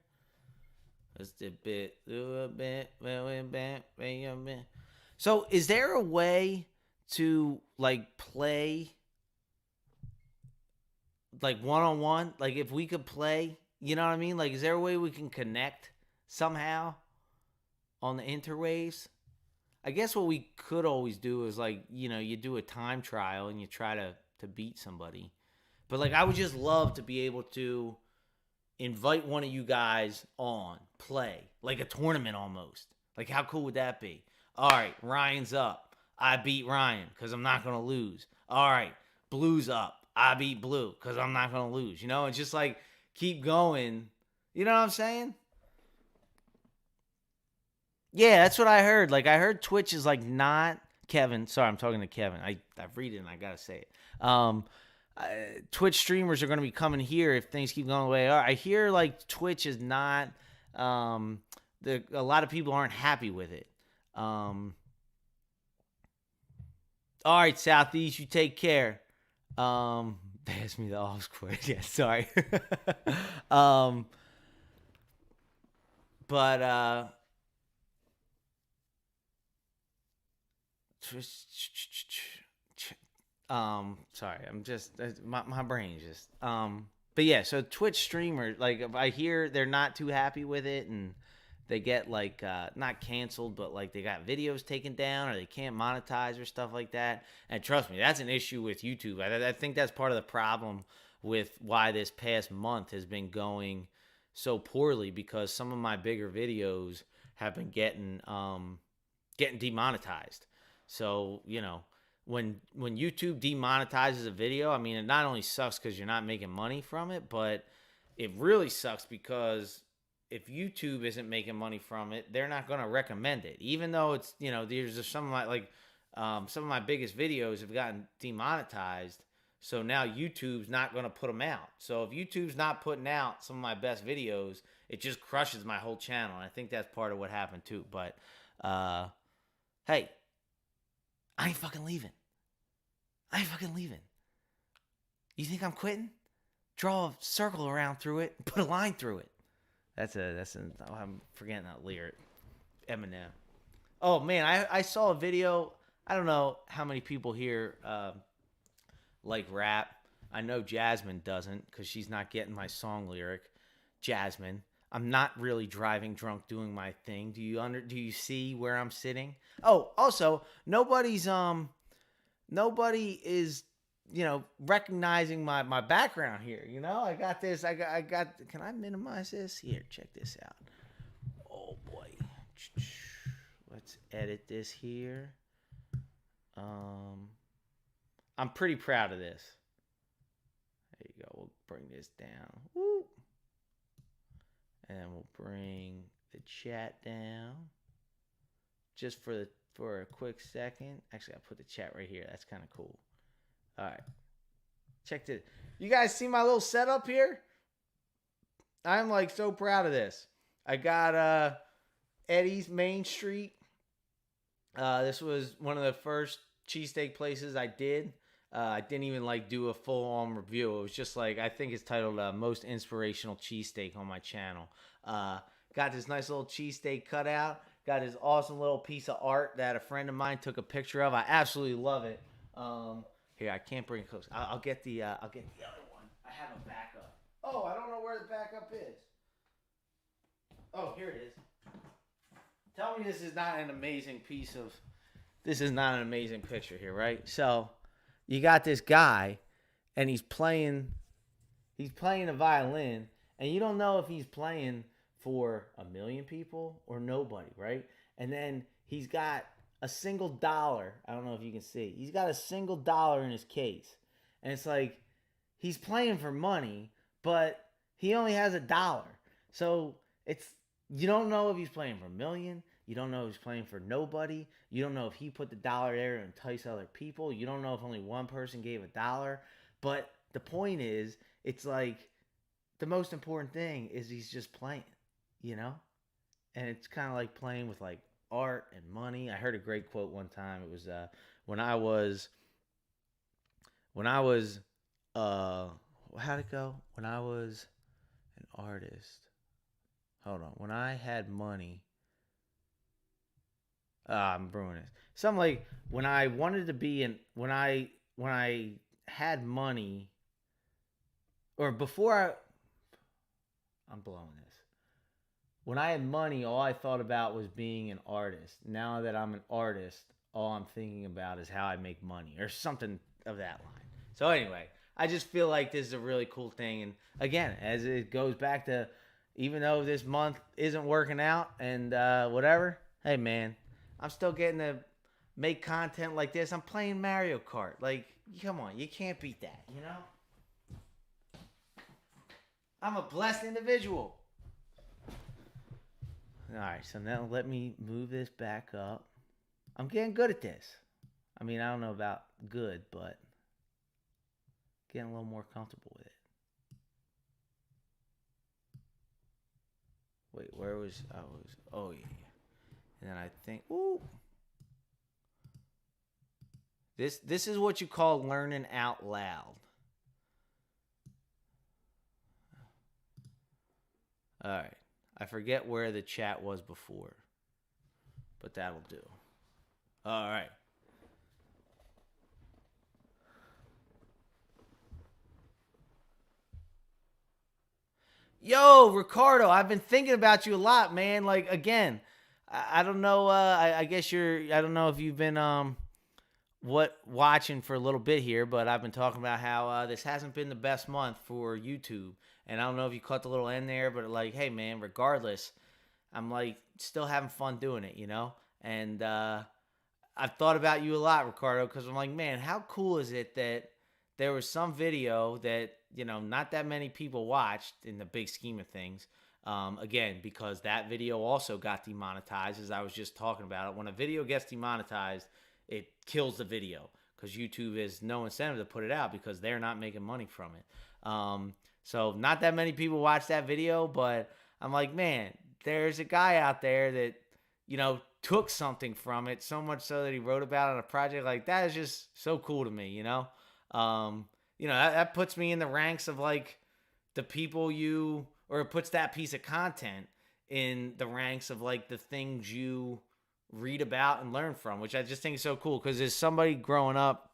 Speaker 1: So, is there a way to like play like one-on-one? Like if we could play, you know what I mean? Like, is there a way we can connect somehow on the interwaves? I guess what we could always do is like, you do a time trial and you try to beat somebody. But like I would just love to be able to invite one of you guys on, play, like a tournament almost. Like how cool would that be? All right, Ryan's up. I beat Ryan because I'm not going to lose. All right, Blue's up. I beat Blue because I'm not going to lose. And just like keep going. You know what I'm saying? Yeah, that's what I heard. Like I heard Twitch is like not Kevin. Sorry, I'm talking to Kevin. I read it and I gotta say it. Twitch streamers are going to be coming here if things keep going the way they are. I hear like Twitch is not. A lot of people aren't happy with it. All right, Southeast, you take care. They asked me the off quiz. Yeah, sorry. But sorry, I'm just my brain just but yeah, so Twitch streamers, like if I hear they're not too happy with it and they get like not canceled, but like they got videos taken down or they can't monetize or stuff like that. And trust me, that's an issue with YouTube. I think that's part of the problem with why this past month has been going so poorly, because some of my bigger videos have been getting demonetized. So, when YouTube demonetizes a video, I mean, it not only sucks because you're not making money from it, but it really sucks because if YouTube isn't making money from it, they're not going to recommend it. Even though it's, there's some of my biggest videos have gotten demonetized. So now YouTube's not going to put them out. So if YouTube's not putting out some of my best videos, it just crushes my whole channel. And I think that's part of what happened too. But hey, I ain't fucking leaving. I ain't fucking leaving. You think I'm quitting? Draw a circle around through it and put a line through it. I'm forgetting that lyric. Eminem. Oh man, I saw a video. I don't know how many people here like rap. I know Jasmine doesn't because she's not getting my song lyric. Jasmine, I'm not really driving drunk doing my thing. Do you see where I'm sitting? Oh, also, nobody is recognizing my background here. I got this. I got can I minimize this? Here, check this out. Oh boy. Let's edit this here. I'm pretty proud of this. There you go. We'll bring this down. Woo. And we'll bring the chat down. Just for a quick second. Actually, I'll put the chat right here. That's kind of cool. All right. Check this. You guys see my little setup here? I'm like so proud of this. I got Eddie's Main Street. This was one of the first cheesesteak places I did. I didn't even do a full-on review. It was just I think it's titled Most Inspirational Cheesesteak on my channel. Got this nice little cheesesteak cutout. Got this awesome little piece of art that a friend of mine took a picture of. I absolutely love it. Here, I can't bring it close. I'll get the other one. I have a backup. Oh, I don't know where the backup is. Oh, here it is. Tell me this is not an amazing picture here, right? So, you got this guy, and he's playing a violin, and you don't know if he's playing for 1 million people or nobody, right? And then he's got a single dollar. I don't know if you can see. He's got a single dollar in his case. And it's he's playing for money, but he only has $1. So you don't know if he's playing for 1 million. You don't know if he's playing for nobody. You don't know if he put the dollar there to entice other people. You don't know if only one person gave $1. But the point is, it's the most important thing is he's just playing, And it's kind of like playing with art and money. I heard a great quote one time. It was when I was how'd it go? When I was an artist. Hold on. When I had money. I'm ruining it. Something when I wanted to be when I had money, or before I'm blowing this. When I had money, all I thought about was being an artist. Now that I'm an artist, all I'm thinking about is how I make money, or something of that line. So anyway, I just feel like this is a really cool thing. And again, as it goes back to, even though this month isn't working out and whatever, hey man, I'm still getting to make content like this. I'm playing Mario Kart. Come on, you can't beat that, I'm a blessed individual. All right, so now let me move this back up. I'm getting good at this. I mean, I don't know about good, but getting a little more comfortable with it. Wait, oh yeah. And then I think, ooh. This is what you call learning out loud. All right. I forget where the chat was before, but that'll do. All right. Yo, Ricardo, I've been thinking about you a lot, man. Again, I don't know. I guess I don't know if you've been watching for a little bit here, but I've been talking about how this hasn't been the best month for YouTube, and I don't know if you caught the little end there, but hey man, regardless, I'm still having fun doing it, And I've thought about you a lot, Ricardo, because I'm man, how cool is it that there was some video that not that many people watched in the big scheme of things. Again, because that video also got demonetized, as I was just talking about it. When a video gets demonetized, it kills the video. because YouTube is no incentive to put it out because they're not making money from it. So not that many people watch that video, but I'm like, man, there's a guy out there that, took something from it so much so that he wrote about it on a project. Like, that is just so cool to me, that puts me in the ranks of like the people or it puts that piece of content in the ranks of like the things you read about and learn from, which I just think is so cool. Because as somebody growing up,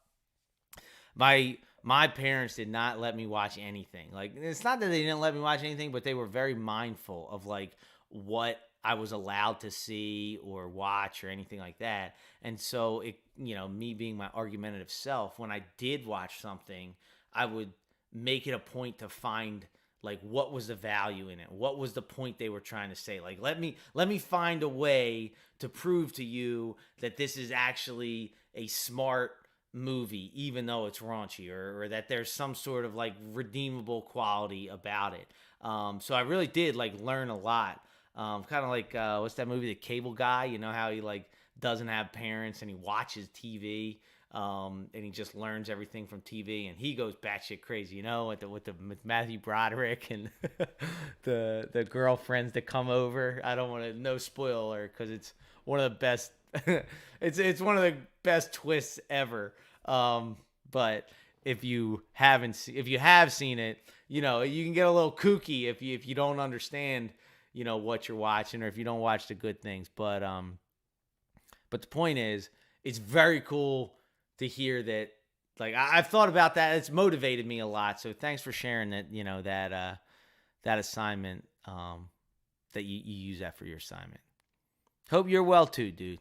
Speaker 1: my parents did not let me watch anything. Like, it's not that they didn't let me watch anything, but they were very mindful of like what I was allowed to see or watch or anything like that. And so me being my argumentative self, when I did watch something, I would make it a point to find like what was the value in it, what was the point they were trying to say. Like, let me find a way to prove to you that this is actually a smart movie, even though it's raunchy, or that there's some sort of like redeemable quality about it. So I really did like learn a lot. Kind of like what's that movie, The Cable Guy? You know how he like doesn't have parents and he watches TV. And he just learns everything from TV, and he goes batshit crazy, with Matthew Broderick and the girlfriends that come over. I don't want to no spoiler because it's one of the best. it's one of the best twists ever. But if you have seen it, you can get a little kooky if you don't understand, what you're watching, or if you don't watch the good things. But the point is, it's very cool to hear that. Like, I've thought about that. It's motivated me a lot. So thanks for sharing that, that assignment, that you use that for your assignment. Hope you're well too, dude.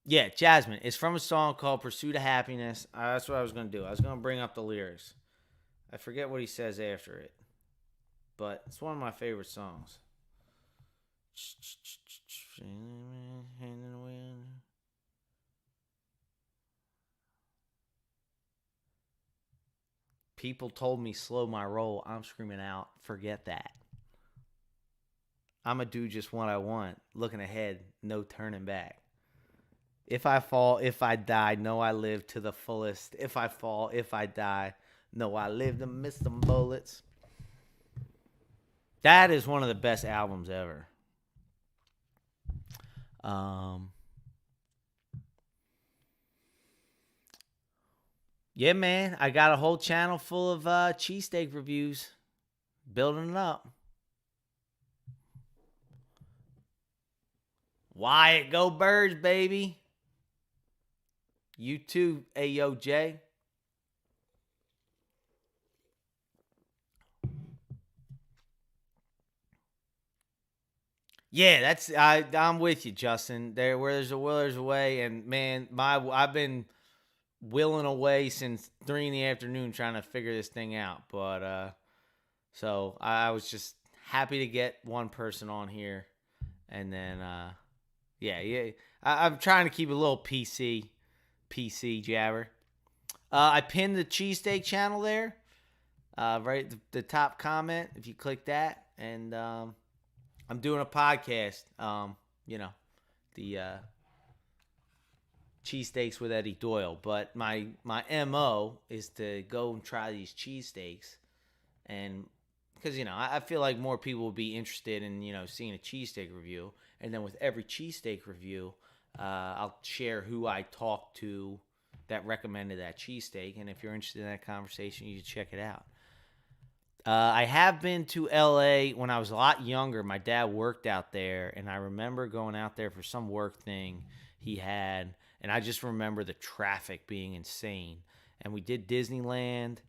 Speaker 1: Yeah, Jasmine. It's from a song called Pursuit of Happiness. That's what I was going to do. I was going to bring up the lyrics. I forget what he says after it, but it's one of my favorite songs. People told me slow my roll. I'm screaming out, forget that. I'ma do just what I want. Looking ahead, no turning back. If I fall, if I die, know I live to the fullest. If I fall, if I die, know I live to miss some bullets. That is one of the best albums ever. Yeah, man, I got a whole channel full of cheesesteak reviews. Building it up. Wyatt, go Birds, baby. You too, AOJ. Yeah, I'm with you, Justin. Where there's a will, there's a way, and man, I've been willing away since 3 PM trying to figure this thing out. But so I was just happy to get one person on here, and then yeah, I'm trying to keep it a little PC jabber. I pinned the cheesesteak channel there, right the top comment. If you click that, and I'm doing a podcast. The cheesesteaks with Eddie Doyle. But my MO is to go and try these cheesesteaks, and because I feel like more people would be interested in seeing a cheesesteak review, and then with every cheesesteak review, I'll share who I talked to that recommended that cheesesteak, and if you're interested in that conversation, you should check it out. I have been to LA when I was a lot younger. My dad worked out there, and I remember going out there for some work thing he had, and I just remember the traffic being insane. And we did Disneyland,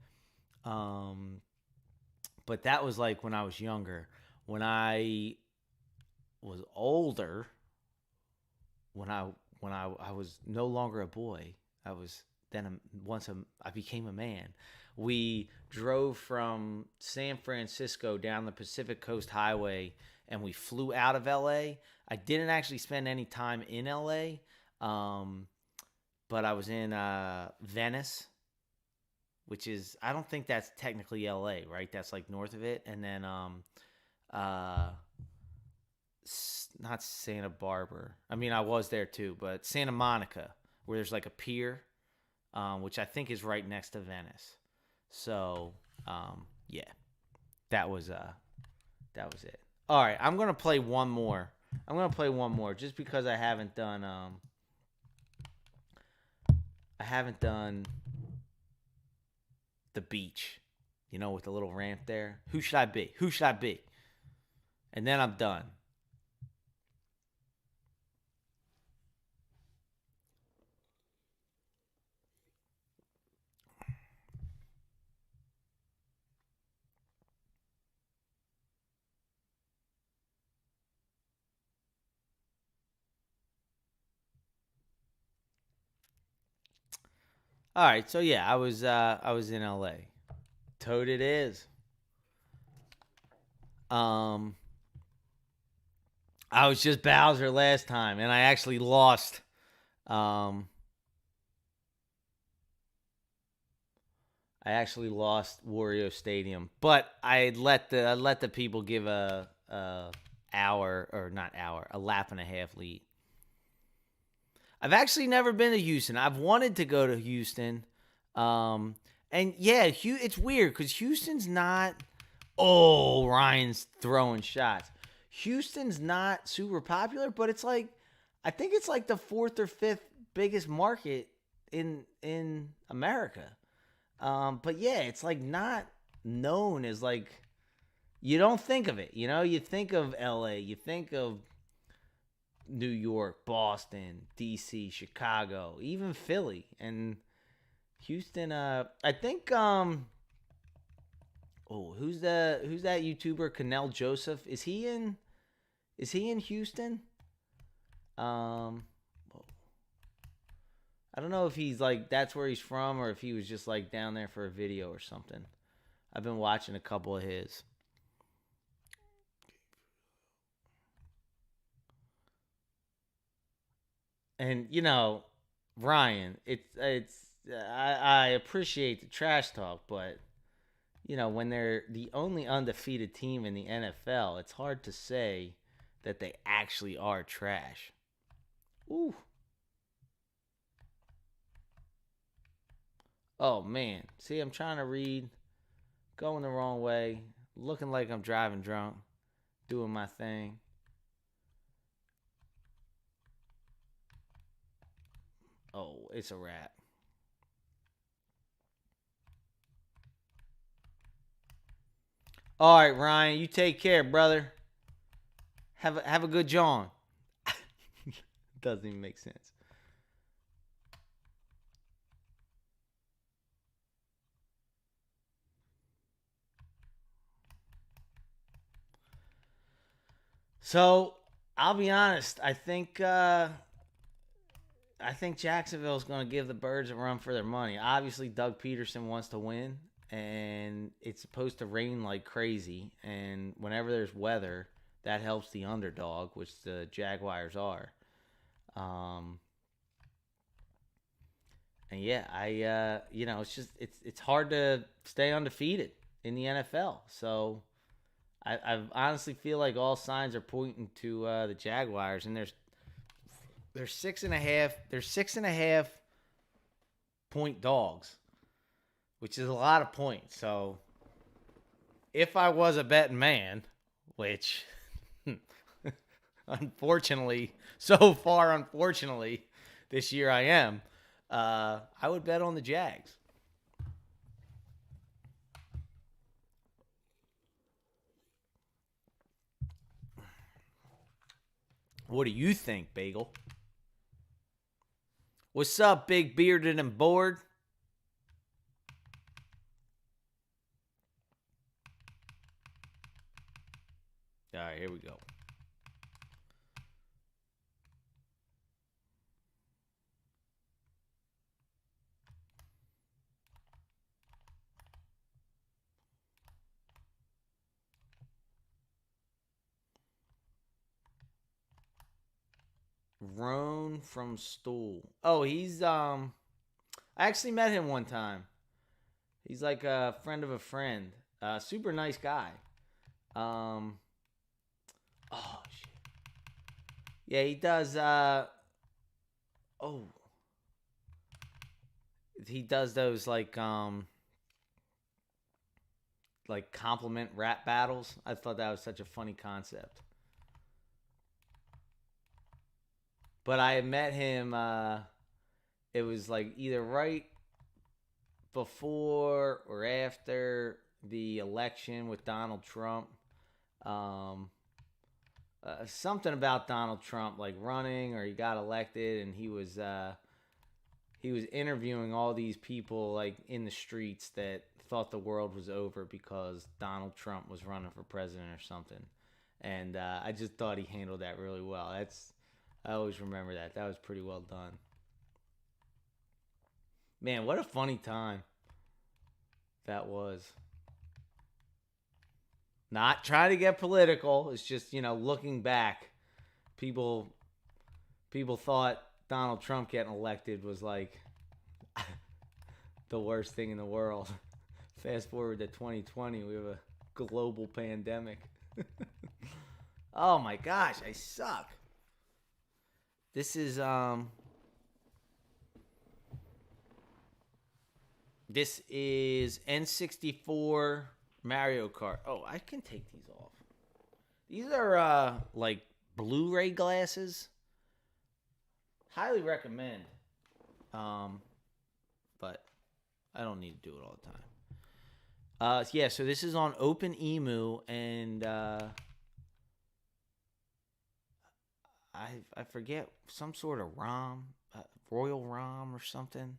Speaker 1: but that was like when I was younger. When I was older, when I was no longer a boy, I was then I became a man. We drove from San Francisco down the Pacific Coast Highway, and we flew out of LA. I didn't actually spend any time in LA, but I was in Venice, which is, I don't think that's technically LA, right? That's like north of it. And then not Santa Barbara. I mean, I was there too, but Santa Monica, where there's like a pier, which I think is right next to Venice. So, yeah, that was it. All right, I'm gonna play one more. Just because I haven't done the beach. You know, with the little ramp there. Who should I be? Who should I be? And then I'm done. All right, so yeah, I was in LA. Toad it is. Um I was just Bowser last time and I actually lost. Um I actually lost Wario Stadium, but I let the people give a hour or not hour, a lap and a half lead. I've actually never been to Houston. I've wanted to go to Houston. Um and yeah, it's weird cuz Houston's not. Oh, Ryan's throwing shots. Houston's not super popular, but it's like I think it's like the fourth or fifth biggest market in America. But yeah, it's like not known as like you don't think of it. You know, you think of L.A., you think of New York, Boston, D.C., Chicago, even Philly, and Houston. I think oh, who's that YouTuber? Canal Joseph. Is he in Houston? Um, I don't know if he's like that's where he's from or if he was just like down there for a video or something. I've been watching a couple of his. And you know, Ryan, I appreciate the trash talk, but you know, when they're the only undefeated team in the NFL, it's hard to say that they actually are trash. Ooh. Oh man. See, I'm trying to read, going the wrong way, looking like I'm driving drunk, doing my thing. Oh, it's a wrap. All right, Ryan, you take care, brother. Have a good John. Doesn't even make sense. So I'll be honest. I think Jacksonville's going to give the Birds a run for their money. Obviously, Doug Peterson wants to win, and it's supposed to rain like crazy. And whenever there's weather, that helps the underdog, which the Jaguars are. Um, and yeah, you know, it's hard to stay undefeated in the NFL. So I honestly feel like all signs are pointing to the Jaguars, and they're 6.5. They're 6.5 point dogs, which is a lot of points. So if I was a betting man, which unfortunately, so far, unfortunately, this year I am, I would bet on the Jags. What do you think, Bagel? What's up, big bearded and bored? All right, here we go. Roan from Stool. Oh, I actually met him one time. He's like a friend of a friend. Super nice guy. Um oh shit. Yeah, he does. Oh, he does those like compliment rap battles. I thought that was such a funny concept. But I met him. It was like either right before or after the election with Donald Trump. Um, Something about Donald Trump, like running or he got elected, and he was interviewing all these people like in the streets that thought the world was over because Donald Trump was running for president or something. And I just thought he handled that really well. I always remember that. That was pretty well done. Man, what a funny time that was. Not trying to get political. It's just, looking back, people people thought Donald Trump getting elected was like the worst thing in the world. Fast forward to 2020, we have a global pandemic. Oh my gosh, I suck. This is N64 Mario Kart. Oh, I can take these off. These are like Blu-ray glasses. Highly recommend. Um, but I don't need to do it all the time. Yeah, so this is on OpenEmu, and I forget some sort of ROM, Royal ROM or something.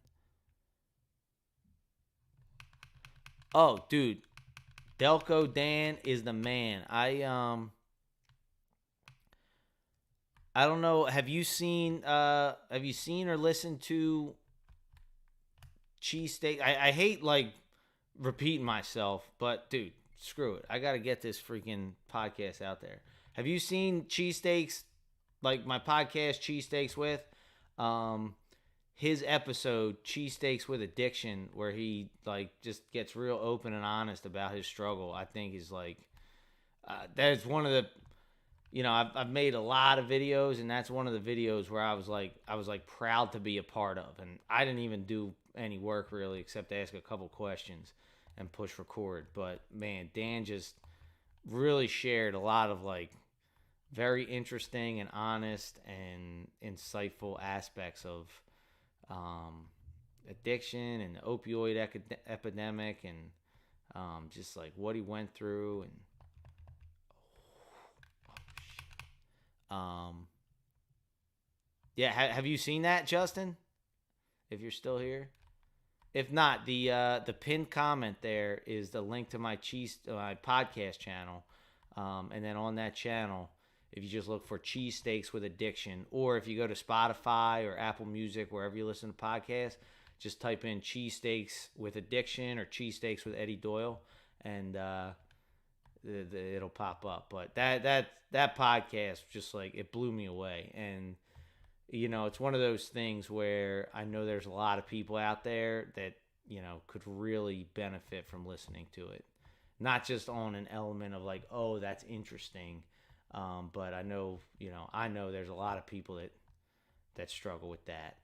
Speaker 1: Oh, dude, Delco Dan is the man. I don't know. Have you seen or listened to Cheesesteak? I hate like repeating myself, but dude, screw it. I got to get this freaking podcast out there. Have you seen Cheesesteaks, like my podcast Cheesesteaks with um his episode Cheesesteaks with Addiction, where he like just gets real open and honest about his struggle? I think is like that's one of the I've made a lot of videos, and that's one of the videos where I was like proud to be a part of, and I didn't even do any work really except ask a couple questions and push record. But man, Dan just really shared a lot of like very interesting and honest and insightful aspects of um, addiction and the opioid epidemic, and just like what he went through. And um, yeah, have you seen that, Justin? If you're still here, if not, the pinned comment there is the link to my podcast channel, and then on that channel, if you just look for Cheesesteaks with Addiction, or if you go to Spotify or Apple Music, wherever you listen to podcasts, just type in Cheesesteaks with Addiction or Cheesesteaks with Eddie Doyle, and it'll pop up. But that podcast just like it blew me away. And it's one of those things where I know there's a lot of people out there that could really benefit from listening to it, not just on an element of like, oh, that's interesting, but I know there's a lot of people that struggle with that,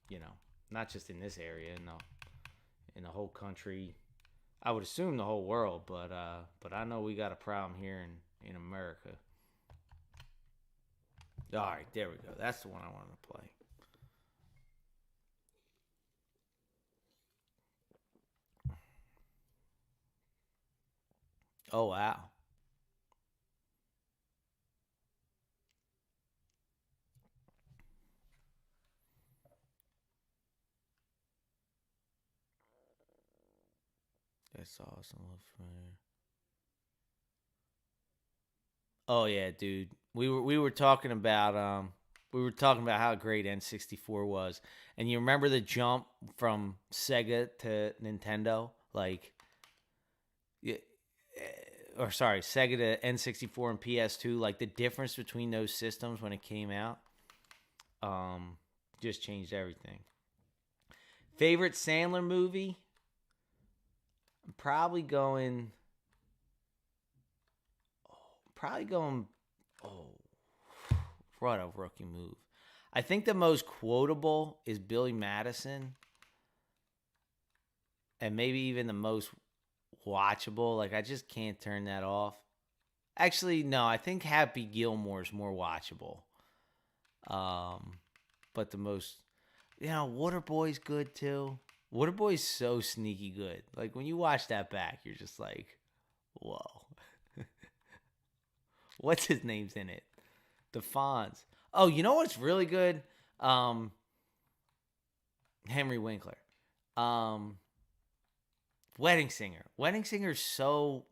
Speaker 1: you know not just in this area, in the whole country. I would assume the whole world, but I know we got a problem here in America. All right, there we go. That's the one I wanted to play. Oh wow, that's awesome. Looks familiar. Oh yeah, dude. We were talking about how great N64 was, and you remember the jump from Sega to Nintendo, like, yeah, or sorry, Sega to N64 and PS2, like the difference between those systems when it came out, um, just changed everything. Favorite Sandler movie? I'm probably going. Oh, What a rookie move. I think the most quotable is Billy Madison, and maybe even the most watchable. Like, I just can't turn that off. Actually, no, I think Happy Gilmore's more watchable. But the most, Waterboy's good too. Waterboy's so sneaky good. Like, when you watch that back, you're just like, whoa. What's his name's in it? The Fonz. Oh, you know what's really good? Henry Winkler. Wedding Singer. Wedding Singer's so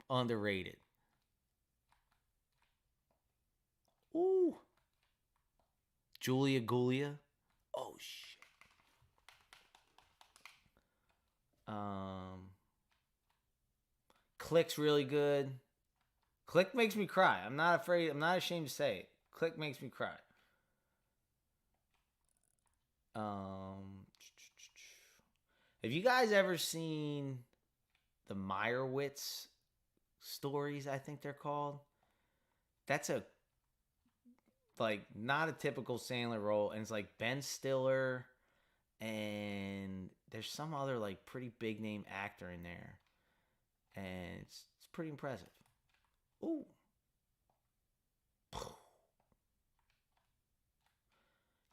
Speaker 1: underrated. Ooh. Julia Gulia. Oh shit. Click's really good. Click makes me cry. I'm not afraid. I'm not ashamed to say it. Click makes me cry. Have you guys ever seen the Meyerowitz stories? I think they're called. That's not a typical Sandler role, and it's like Ben Stiller, and there's some other like pretty big name actor in there, and it's pretty impressive. Ooh.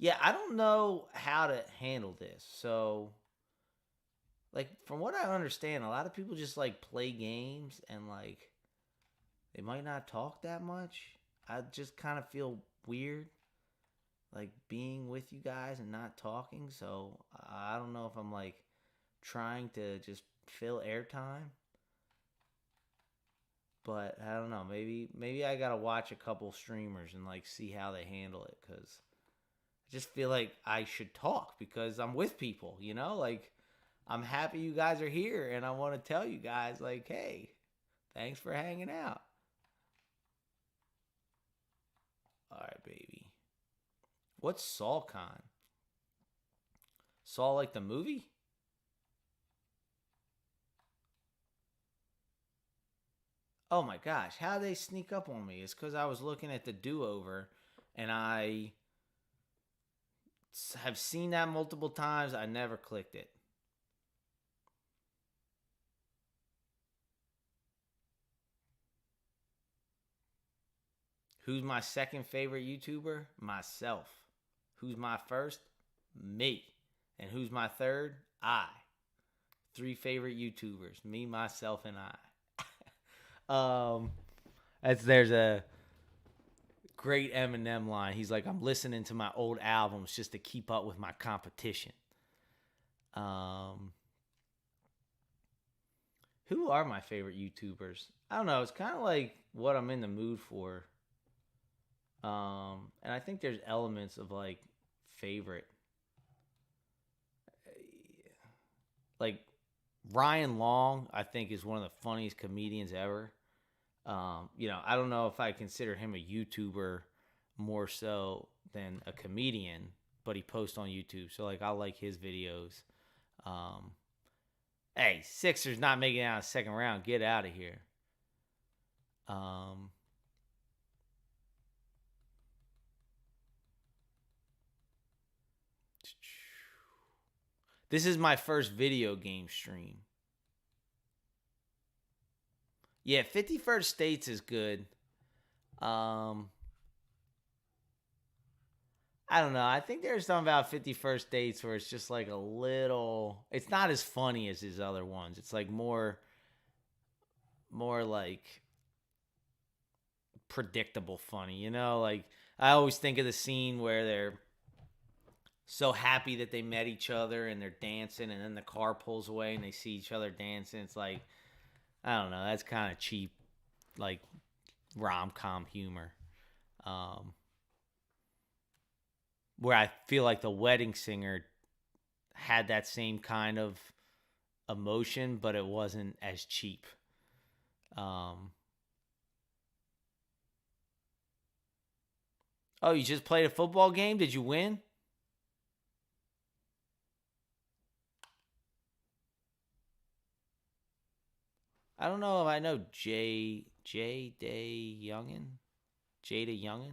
Speaker 1: Yeah, I don't know how to handle this. So, like, from what I understand, a lot of people just like play games and like they might not talk that much. I just kind of feel weird, like being with you guys and not talking. So, I don't know if I'm like trying to just fill airtime. But I don't know. Maybe I gotta watch a couple streamers and like see how they handle it, because I just feel like I should talk because I'm with people. Like, I'm happy you guys are here, and I want to tell you guys like, hey, thanks for hanging out. All right, baby. What's SaulCon? Saul like the movie? Oh my gosh, how they sneak up on me? It's because I was looking at the do-over, and I have seen that multiple times. I never clicked it. Who's my second favorite YouTuber? Myself. Who's my first? Me. And who's my third? I. Three favorite YouTubers: me, myself, and I. There's a great Eminem line. He's like, I'm listening to my old albums just to keep up with my competition. Who are my favorite YouTubers? I don't know. It's kind of like what I'm in the mood for. And I think there's elements of like favorite. Like Ryan Long, I think, is one of the funniest comedians ever. I don't know if I consider him a YouTuber more so than a comedian, but he posts on YouTube. So like I like his videos. Hey, Sixers not making it out of the second round. Get out of here. This is my first video game stream. Yeah, 51st States is good. I don't know. I think there's something about 51st Dates where it's just like a little. It's not as funny as his other ones. It's like more like predictable funny. Like I always think of the scene where they're so happy that they met each other and they're dancing, and then the car pulls away and they see each other dancing. It's like, I don't know. That's kind of cheap, like rom-com humor. Where I feel like The Wedding Singer had that same kind of emotion, but it wasn't as cheap. Oh, you just played a football game? Did you win? I don't know if I know Jada Youngin. Jada Youngin.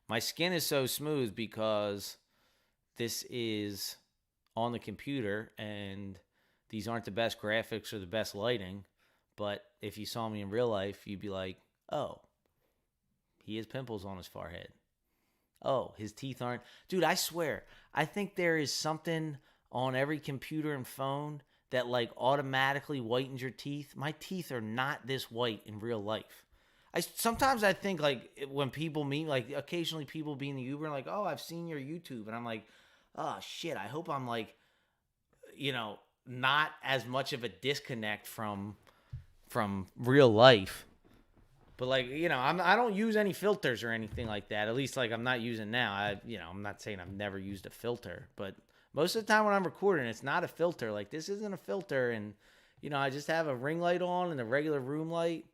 Speaker 1: My skin is so smooth because this is on the computer and these aren't the best graphics or the best lighting. But if you saw me in real life, you'd be like, oh, he has pimples on his forehead. Oh, his teeth aren't. Dude, I swear, I think there is something on every computer and phone that like automatically whitens your teeth. My teeth are not this white in real life. Sometimes I think like when people meet, like occasionally people be in the Uber and like, oh, I've seen your YouTube, and I'm like, oh shit, I hope I'm like, you know, not as much of a disconnect from real life. But like, I don't use any filters or anything like that. At least like I'm not using now. I'm not saying I've never used a filter, but most of the time when I'm recording, it's not a filter. Like this isn't a filter, and I just have a ring light on and a regular room light,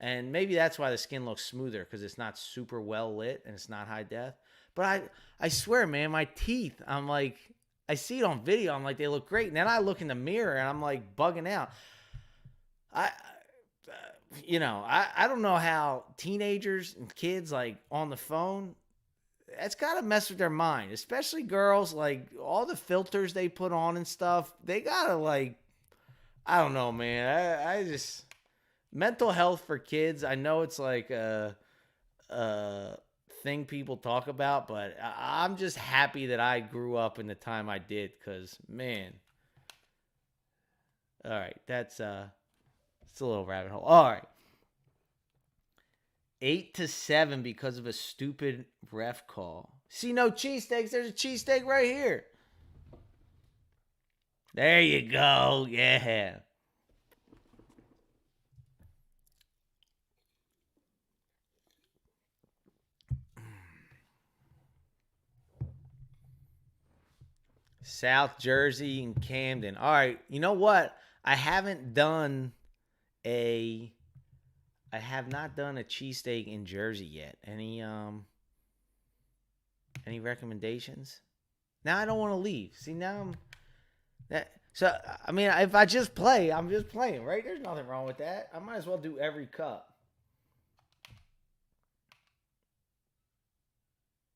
Speaker 1: and maybe that's why the skin looks smoother because it's not super well lit and it's not high def. But I swear, man, my teeth, I'm like, I see it on video. I'm like, they look great, and then I look in the mirror and I'm like bugging out. I don't know how teenagers and kids like on the phone, that's got to mess with their mind, especially girls. Like all the filters they put on and stuff, they gotta like, I don't know, man. I just mental health for kids. I know it's like a thing people talk about, but I'm just happy that I grew up in the time I did, because man. All right, it's a little rabbit hole. All right. 8-7 because of a stupid ref call. See no cheesesteaks? There's a cheesesteak right here. There you go. Yeah. South Jersey and Camden. All right. You know what? I have not done a cheesesteak in Jersey yet. Any recommendations? Now I don't want to leave. See, now I'm that. So I mean, if I just play, I'm just playing, right? There's nothing wrong with that. I might as well do every cup.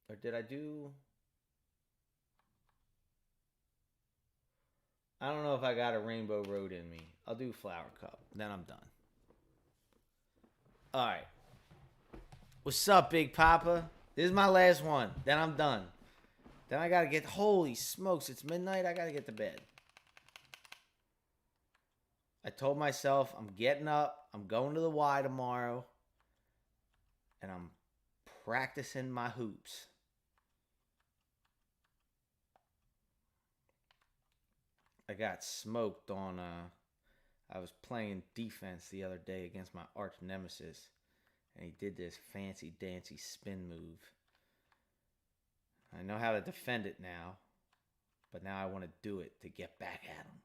Speaker 1: Or did I do? I don't know if I got a Rainbow Road in me. I'll do Flower Cup. Then I'm done. All right. What's up, Big Papa? This is my last one. Then I'm done. Then I gotta get. Holy smokes! It's midnight. I gotta get to bed. I told myself I'm getting up. I'm going to the Y tomorrow, and I'm practicing my hoops. I got smoked on. I was playing defense the other day against my arch nemesis, and he did this fancy dancy spin move. I know how to defend it now, but now I want to do it to get back at him.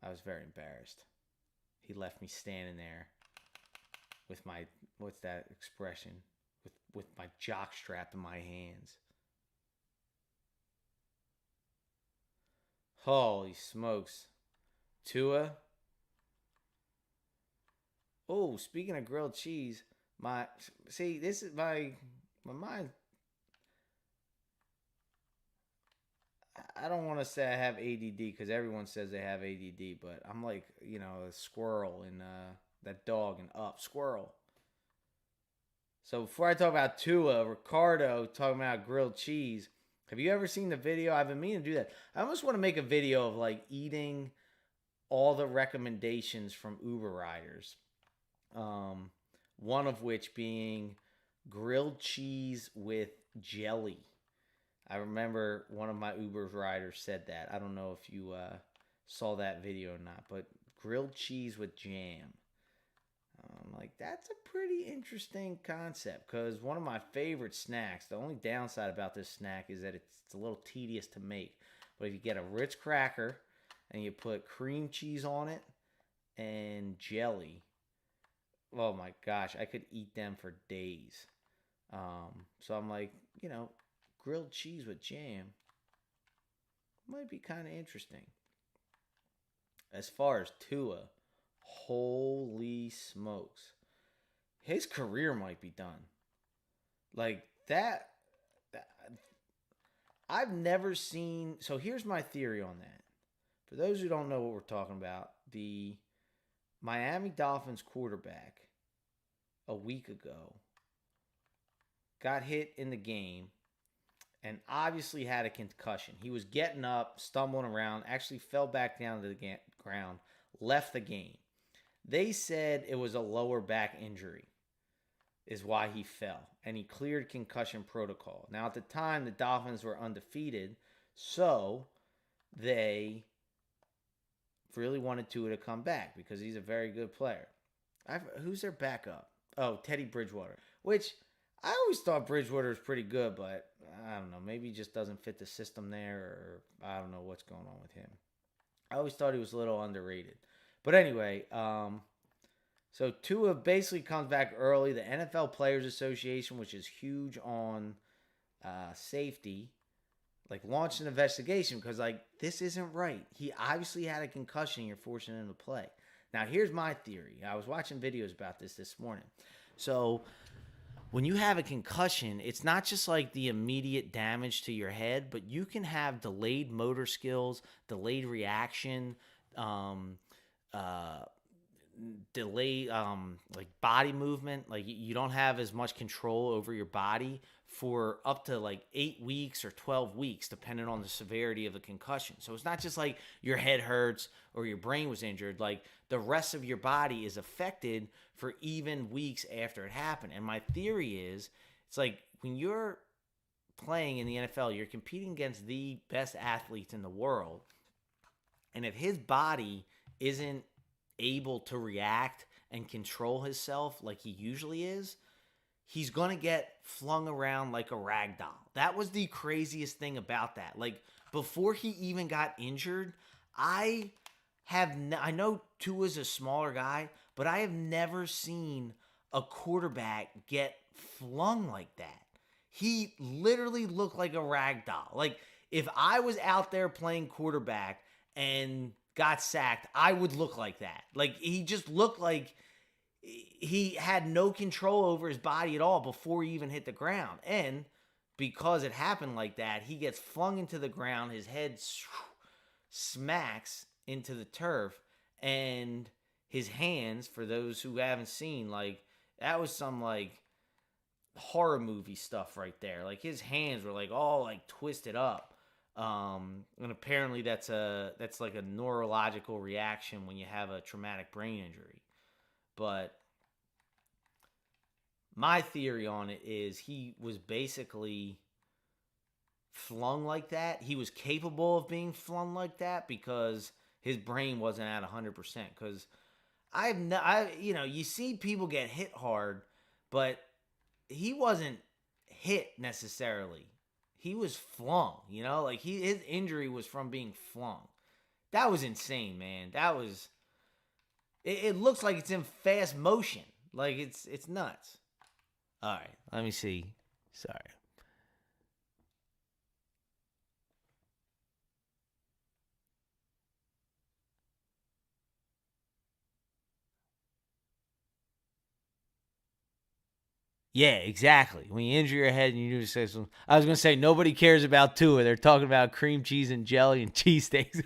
Speaker 1: I was very embarrassed. He left me standing there with my, what's that expression? With my jock strap in my hands. Holy smokes. Tua. Oh, speaking of grilled cheese, this is my mind. I don't want to say I have ADD because everyone says they have ADD, but I'm like, a squirrel in that dog and Up. Squirrel. So before I talk about Tua, Ricardo talking about grilled cheese. Have you ever seen the video? I've been meaning to do that. I almost want to make a video of like eating all the recommendations from Uber riders. One of which being grilled cheese with jelly. I remember one of my Uber riders said that. I don't know if you saw that video or not, but grilled cheese with jam. I'm like, that's a pretty interesting concept, because one of my favorite snacks, the only downside about this snack is that it's a little tedious to make. But if you get a Ritz cracker and you put cream cheese on it and jelly, oh my gosh, I could eat them for days. So I'm like, grilled cheese with jam might be kind of interesting. As far as Tua, holy smokes. His career might be done. Like that I've never seen. So here's my theory on that. For those who don't know what we're talking about, the Miami Dolphins quarterback a week ago got hit in the game and obviously had a concussion. He was getting up, stumbling around, actually fell back down to the ground, left the game. They said it was a lower back injury, is why he fell, and he cleared concussion protocol. Now, at the time, the Dolphins were undefeated, so they really wanted Tua to come back because he's a very good player. Who's their backup? Oh, Teddy Bridgewater, which I always thought Bridgewater was pretty good, but I don't know. Maybe he just doesn't fit the system there, or I don't know what's going on with him. I always thought he was a little underrated. But anyway, so Tua basically comes back early. The NFL Players Association, which is huge on safety, like launched an investigation because like this isn't right. He obviously had a concussion. You're forcing him to play. Now here's my theory. I was watching videos about this morning. So when you have a concussion, it's not just like the immediate damage to your head, but you can have delayed motor skills, delayed reaction, um, uh, delay like body movement. Like you don't have as much control over your body for up to like 8 weeks or 12 weeks depending on the severity of the concussion. So it's not just like your head hurts or your brain was injured. Like the rest of your body is affected for even weeks after it happened. And my theory is it's like when you're playing in the NFL, you're competing against the best athletes in the world, and if his body isn't able to react and control himself like he usually is, he's going to get flung around like a rag doll. That was the craziest thing about that. Like before he even got injured, I know Tua's a smaller guy, but I have never seen a quarterback get flung like that. He literally looked like a rag doll. Like if I was out there playing quarterback and got sacked, I would look like that. Like he just looked like he had no control over his body at all before he even hit the ground. And because it happened like that, he gets flung into the ground, his head smacks into the turf, and his hands, for those who haven't seen, like that was some like horror movie stuff right there. Like his hands were like all like twisted up. And apparently that's like a neurological reaction when you have a traumatic brain injury. But my theory on it is he was basically flung like that. He was capable of being flung like that because his brain wasn't at 100%. Because you see people get hit hard, but he wasn't hit necessarily. He was flung, like his injury was from being flung. That was insane, man. That was. It looks like it's in fast motion. Like it's nuts. All right, let me see. Sorry. Yeah, exactly. When you injure your head and you just say something. I was going to say nobody cares about Tua. They're talking about cream cheese and jelly and cheesesteaks.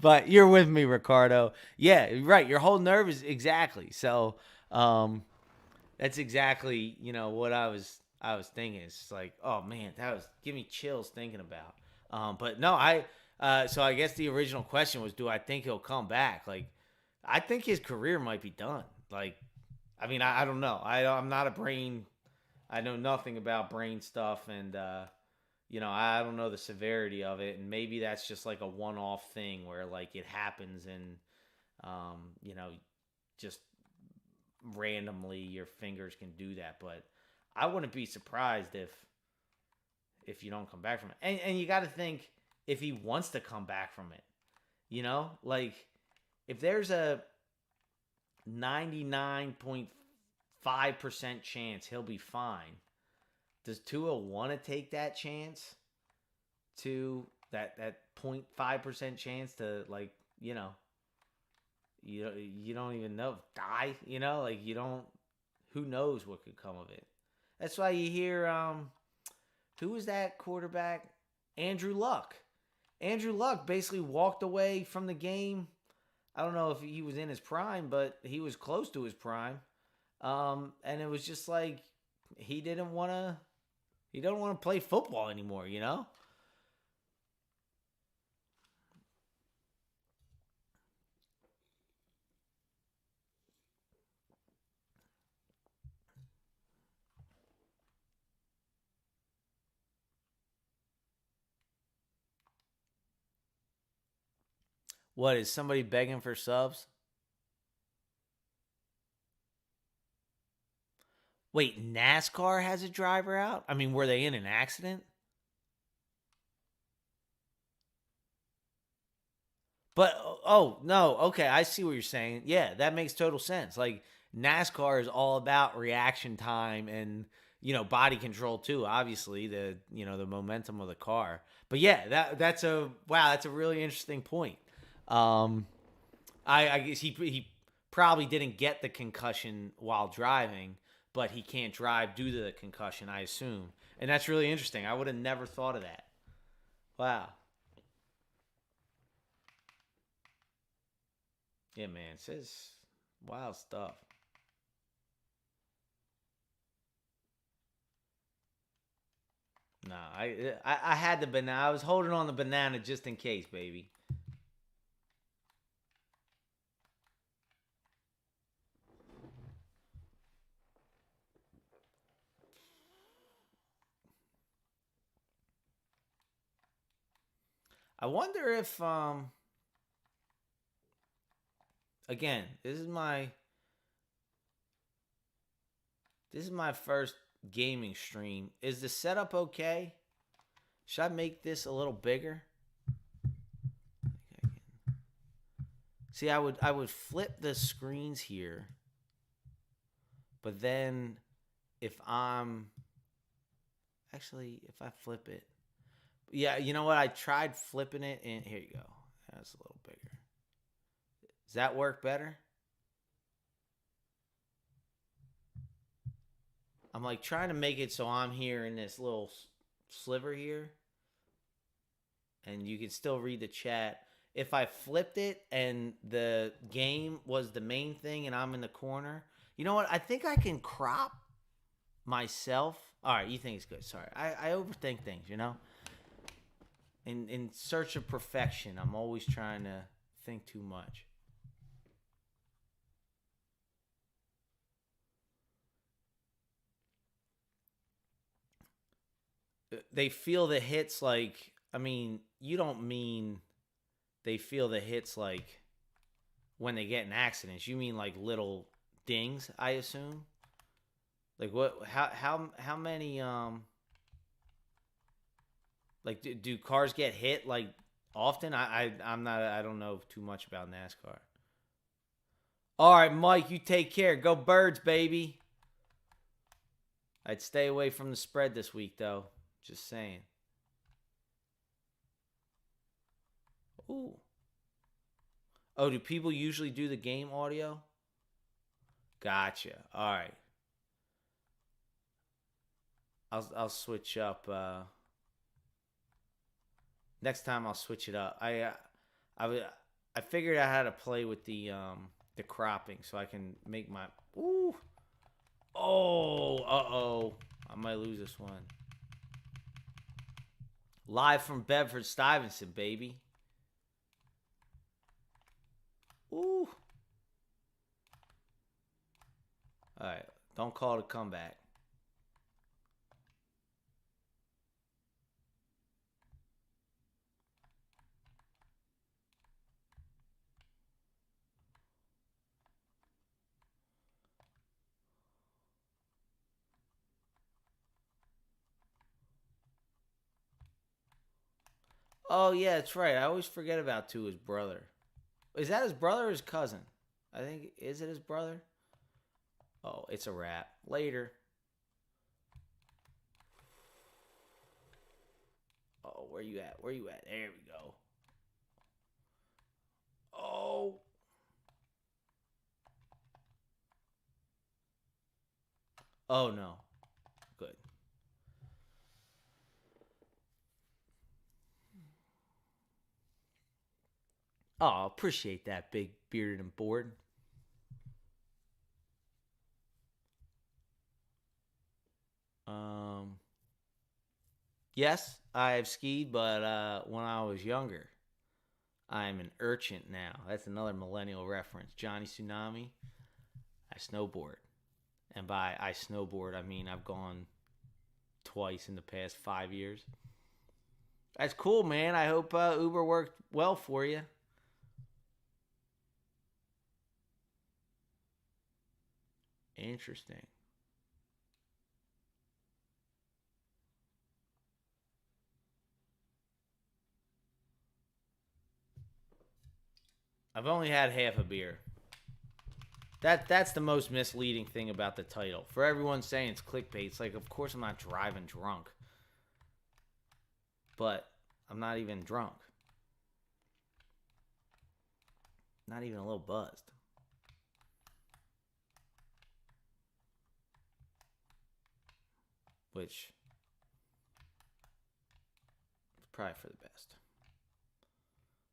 Speaker 1: But you're with me, Ricardo. Yeah, right. Your whole nerve is exactly. So that's exactly, what I was thinking. It's just like, oh man, that was give me chills thinking about. But no, so I guess the original question was, do I think he'll come back? Like, I think his career might be done. Like, I mean, I don't know. I'm not a brain. I know nothing about brain stuff, and I don't know the severity of it. And maybe that's just like a one-off thing where like it happens, and just randomly your fingers can do that. But I wouldn't be surprised if you don't come back from it. And you got to think if he wants to come back from it. Like if there's a 99.5% chance he'll be fine. Does Tua want to take that chance to that 0.5% chance to like, you don't even know die, like you don't who knows what could come of it. That's why you hear who was that quarterback? Andrew Luck. Andrew Luck basically walked away from the game. I don't know if he was in his prime, but he was close to his prime. And it was just like he didn't want to. He don't want to play football anymore. You know. What is somebody begging for subs? Wait, NASCAR has a driver out? I mean, were they in an accident? But oh no, okay, I see what you're saying. Yeah, that makes total sense. Like NASCAR is all about reaction time and body control too. Obviously, the momentum of the car. But yeah, that's a wow. That's a really interesting point. Um, I guess he probably didn't get the concussion while driving, but he can't drive due to the concussion. I assume, and that's really interesting. I would have never thought of that. Wow. Yeah, man. It says wild stuff. Nah, I had the banana. I was holding on the banana just in case, baby. I wonder if again, this is my first gaming stream. Is the setup okay? Should I make this a little bigger? See, I would flip the screens here, but then if I'm actually if I flip it, yeah, you know what? I tried flipping it, and here you go. That's a little bigger. Does that work better? I'm like trying to make it so I'm here in this little sliver here, and you can still read the chat. If I flipped it and the game was the main thing and I'm in the corner, you know what? I think I can crop myself. All right, you think it's good. Sorry. I overthink things, In search of perfection, I'm always trying to think too much. They feel the hits like, I mean, you don't mean they feel the hits like when they get in accidents. You mean like little dings, I assume? Like what how many like do cars get hit like often? I'm not I don't know too much about NASCAR. All right, Mike, you take care. Go Birds, baby. I'd stay away from the spread this week though. Just saying. Ooh. Oh, do people usually do the game audio? Gotcha. All right. I'll switch up next time I'll switch it up. I I figured out how to play with the cropping so I can make my ooh. Oh, uh-oh. I might lose this one. Live from Bedford Stuyvesant, baby. Ooh. All right. Don't call it a comeback. Oh yeah, that's right. I always forget about Tua's brother. Is that his brother or his cousin? I think is it his brother? Oh, it's a wrap. Later. Oh, where you at? Where you at? There we go. Oh. Oh no. Oh, appreciate that, big bearded and bored. Yes, I have skied, but when I was younger, I'm an urchin now. That's another millennial reference. Johnny Tsunami. I snowboard, and by I snowboard, I mean I've gone twice in the past 5 years. That's cool, man. I hope Uber worked well for you. Interesting. I've only had half a beer. That's the most misleading thing about the title. For everyone saying it's clickbait, it's like, of course I'm not driving drunk, but I'm not even drunk. Not even a little buzzed. Which is probably for the best.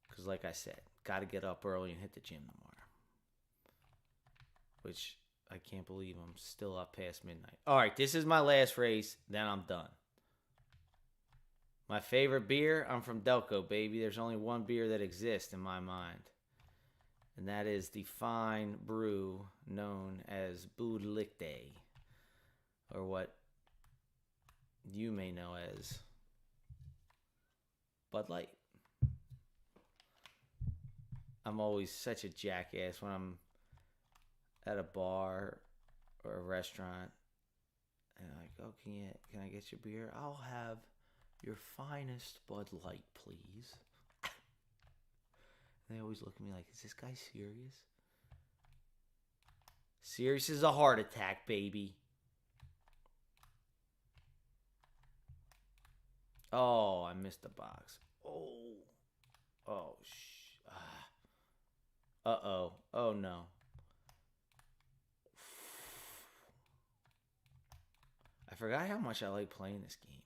Speaker 1: Because, like I said, got to get up early and hit the gym tomorrow. Which I can't believe I'm still up past midnight. All right, this is my last race. Then I'm done. My favorite beer, I'm from Delco, baby. There's only one beer that exists in my mind. And that is the fine brew known as Bud Lichte. Or what you may know as Bud Light. I'm always such a jackass when I'm at a bar or a restaurant and I'm like, oh, can I get your beer? I'll have your finest Bud Light, please. And they always look at me like, is this guy serious? Serious as a heart attack, baby. Oh, I missed the box. Oh, uh-oh. Oh, no. I forgot how much I like playing this game.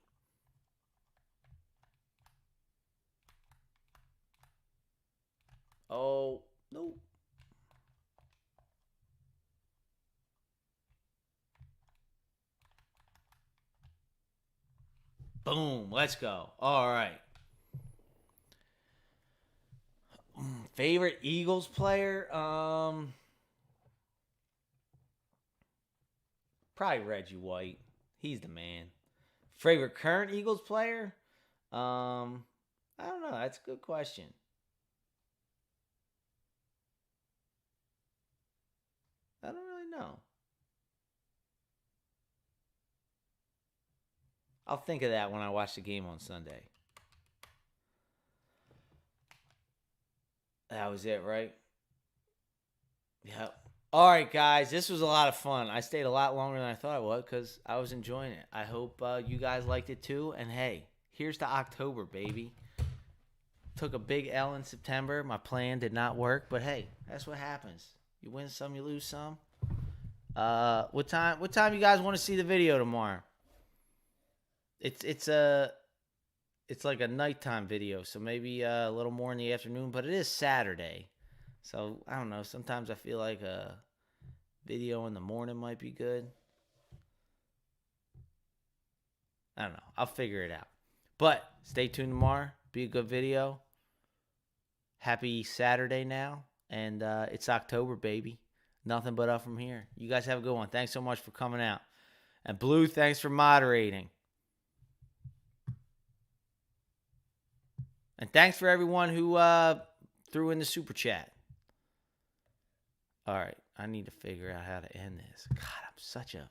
Speaker 1: Oh, no. Boom. Let's go. All right. Favorite Eagles player? Probably Reggie White. He's the man. Favorite current Eagles player? I don't know. That's a good question. I don't really know. I'll think of that when I watch the game on Sunday. That was it, right? Yep. All right, guys. This was a lot of fun. I stayed a lot longer than I thought I would because I was enjoying it. I hope you guys liked it too. And hey, here's to October, baby. Took a big L in September. My plan did not work, but hey, that's what happens. You win some, you lose some. What time you guys want to see the video tomorrow? It's like a nighttime video, so maybe a little more in the afternoon, but it is Saturday. So, I don't know, sometimes I feel like a video in the morning might be good. I don't know. I'll figure it out. But stay tuned tomorrow. Be a good video. Happy Saturday now. And it's October, baby. Nothing but up from here. You guys have a good one. Thanks so much for coming out. And Blue, thanks for moderating. And thanks for everyone who threw in the super chat. All right. I need to figure out how to end this. God, I'm such a